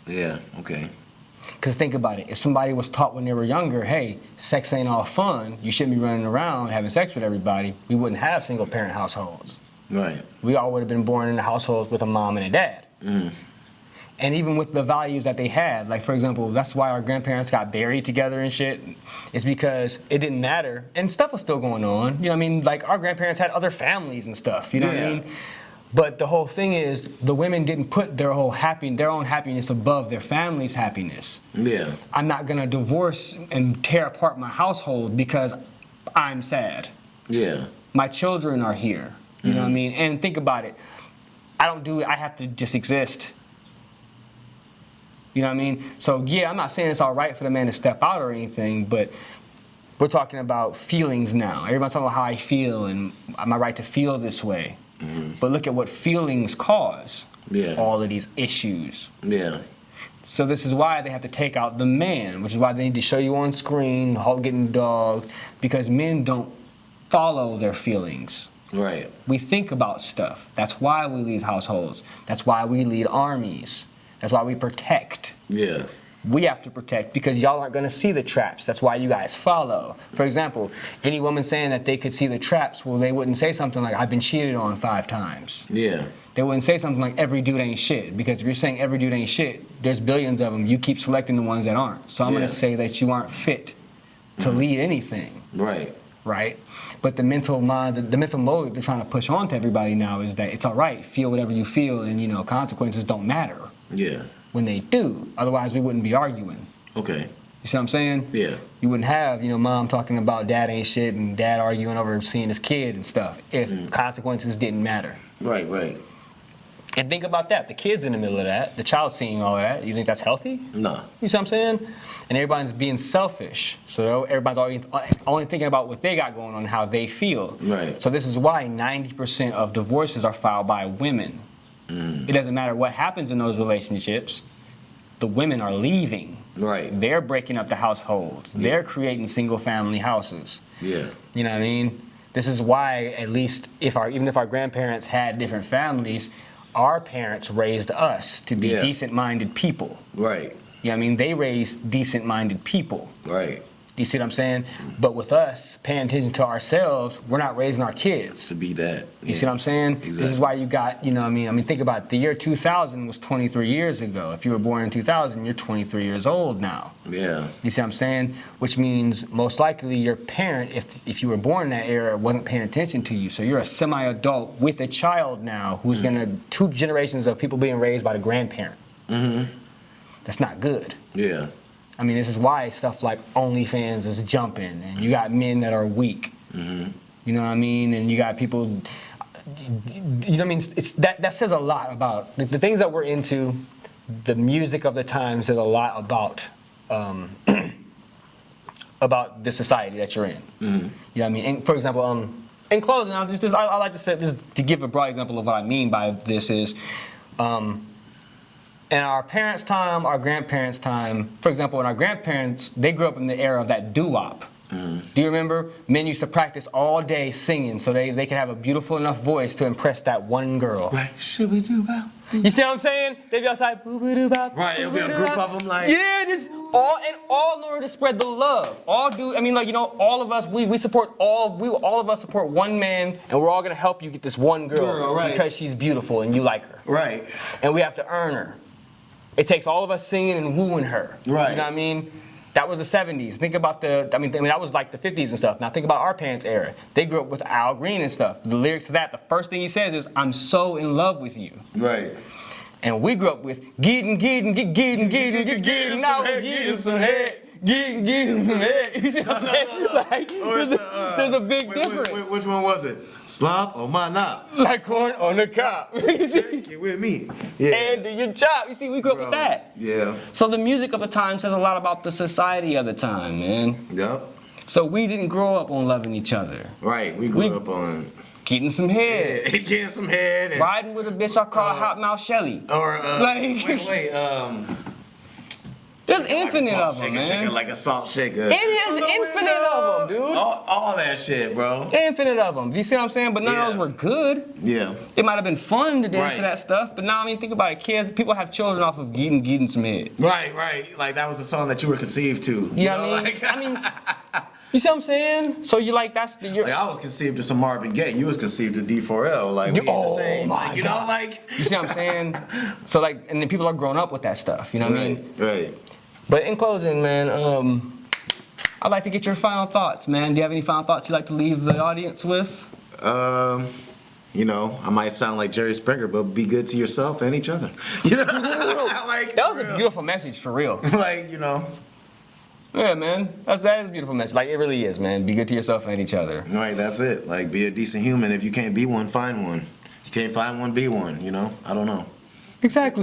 Yeah. Okay. Because think about it, if somebody was taught when they were younger, hey, sex ain't all fun, you shouldn't be running around having sex with everybody, we wouldn't have single parent households. Right. We all would have been born in a household with a mom and a dad. And even with the values that they had, like for example, that's why our grandparents got buried together and shit. It's because it didn't matter, and stuff was still going on. You know what I mean? Like our grandparents had other families and stuff. You know what I mean? But the whole thing is, the women didn't put their own happiness above their family's happiness. Yeah. I'm not gonna divorce and tear apart my household because I'm sad. Yeah. My children are here. You know what I mean? And think about it. I have to just exist. You know what I mean? So yeah, I'm not saying it's all right for the man to step out or anything, but we're talking about feelings now. Everybody's talking about how I feel and my right to feel this way. But look at what feelings cause all of these issues. Yeah. So this is why they have to take out the man, which is why they need to show you on screen Hulk getting dogged, because men don't follow their feelings. Right. We think about stuff. That's why we lead households. That's why we lead armies. That's why we protect. Yeah. We have to protect because y'all aren't going to see the traps. That's why you guys follow. For example, any woman saying that they could see the traps, well, they wouldn't say something like, I've been cheated on 5 times. Yeah. They wouldn't say something like, every dude ain't shit. Because if you're saying every dude ain't shit, there's billions of them. You keep selecting the ones that aren't. So I'm going to say that you aren't fit to lead anything. Right. Right? But the mental mind, the mental mode they're trying to push on to everybody now is that it's all right, feel whatever you feel, and consequences don't matter. Yeah. When they do, otherwise we wouldn't be arguing. Okay. You see what I'm saying? Yeah. You wouldn't have, mom talking about dad ain't shit and dad arguing over seeing his kid and stuff if consequences didn't matter. Right, right. And think about that. The kid's in the middle of that. The child's seeing all of that. You think that's healthy? No. You see what I'm saying? And everybody's being selfish. So everybody's only thinking about what they got going on and how they feel. Right. So this is why 90% of divorces are filed by women. It doesn't matter what happens in those relationships. The women are leaving. Right. They're breaking up the households. Yeah. They're creating single family houses. Yeah. You know what I mean? This is why, at least even if our grandparents had different families, our parents raised us to be decent-minded people. Right. You know what I mean? They raised decent-minded people. Right. You see what I'm saying? But with us, paying attention to ourselves, we're not raising our kids. To be that. You see what I'm saying? Exactly. This is why you got, I mean, think about it. The year 2000 was 23 years ago. If you were born in 2000, you're 23 years old now. Yeah. You see what I'm saying? Which means most likely your parent, if you were born in that era, wasn't paying attention to you. So you're a semi-adult with a child now who's gonna, 2 generations of people being raised by the grandparent. That's not good. Yeah. I mean, this is why stuff like OnlyFans is jumping, and you got men that are weak. You know what I mean? And you got people. You know what I mean? It's that says a lot about the things that we're into. The music of the time says a lot about about the society that you're in. You know what I mean? And for example, in closing, I like to say just to give a broad example of what I mean by this is. In our parents' time, our grandparents' time, for example, when our grandparents, they grew up in the era of that doo-wop. Do you remember men used to practice all day singing so they could have a beautiful enough voice to impress that one girl? Right. Should we do about? You see what I'm saying? They'd be outside, boo-boo-doo-bop, Right, it'll be a group of them like. yeah, this all in order to spread the love. All of us, we support all of us support one man, and we're all gonna help you get this one girl Right. because she's beautiful and you like her. Right. And we have to earn her. It takes all of us singing and wooing her. Right. You know what I mean? That was the 70s. Think about that was like the 50s and stuff. Now think about our parents' era. They grew up with Al Green and stuff. The lyrics to that, the first thing he says is, "I'm so in love with you." Right. And we grew up with getting some head. Getting some head. You see what I'm saying? Like, there's a big difference. Which one was it? Slop or my knob? Like corn on the cob. You see? Get with me. Yeah. And do your job. You see, we grew up with that. Yeah. So the music of the time says a lot about the society of the time, man. Yep. So we didn't grow up on loving each other. Right. We grew up on Getting some head. getting some head. And, Riding with a bitch I call Hot Mouth Shelly. or Like- wait. There's Like a infinite salt of them, shaker, shaker man. like a salt shaker. It is infinite of them, dude. All that shit, bro. Infinite of them. You see what I'm saying? But none Yeah. of those were good. Yeah. It might have been fun to dance to Right. that stuff, but now, I mean, think about it. Kids, people have children off of getting some head. Right. Like that was the song that you were conceived to. You know what I mean? You see what I'm saying? So you like, Like I was conceived to some Marvin Gaye. You was conceived to D4L. Like we Oh the same. my Like, you God. know, like. You see what I'm saying? So like, and then people are growing up with that stuff, you know what I mean? Right. But in closing, man, I'd like to get your final thoughts, man. Do you have any final thoughts you'd like to leave the audience with? You know, I might sound like Jerry Springer, but be good to yourself and each other. You know, like That was a real. beautiful message, for real. Like, you know, Yeah, man. That is a beautiful message. Like, it really is, man. Be good to yourself and each other. right, that's it. Like, be a decent human. If you can't be one, find one. You can't find one, be one, you know? I don't know. Exactly.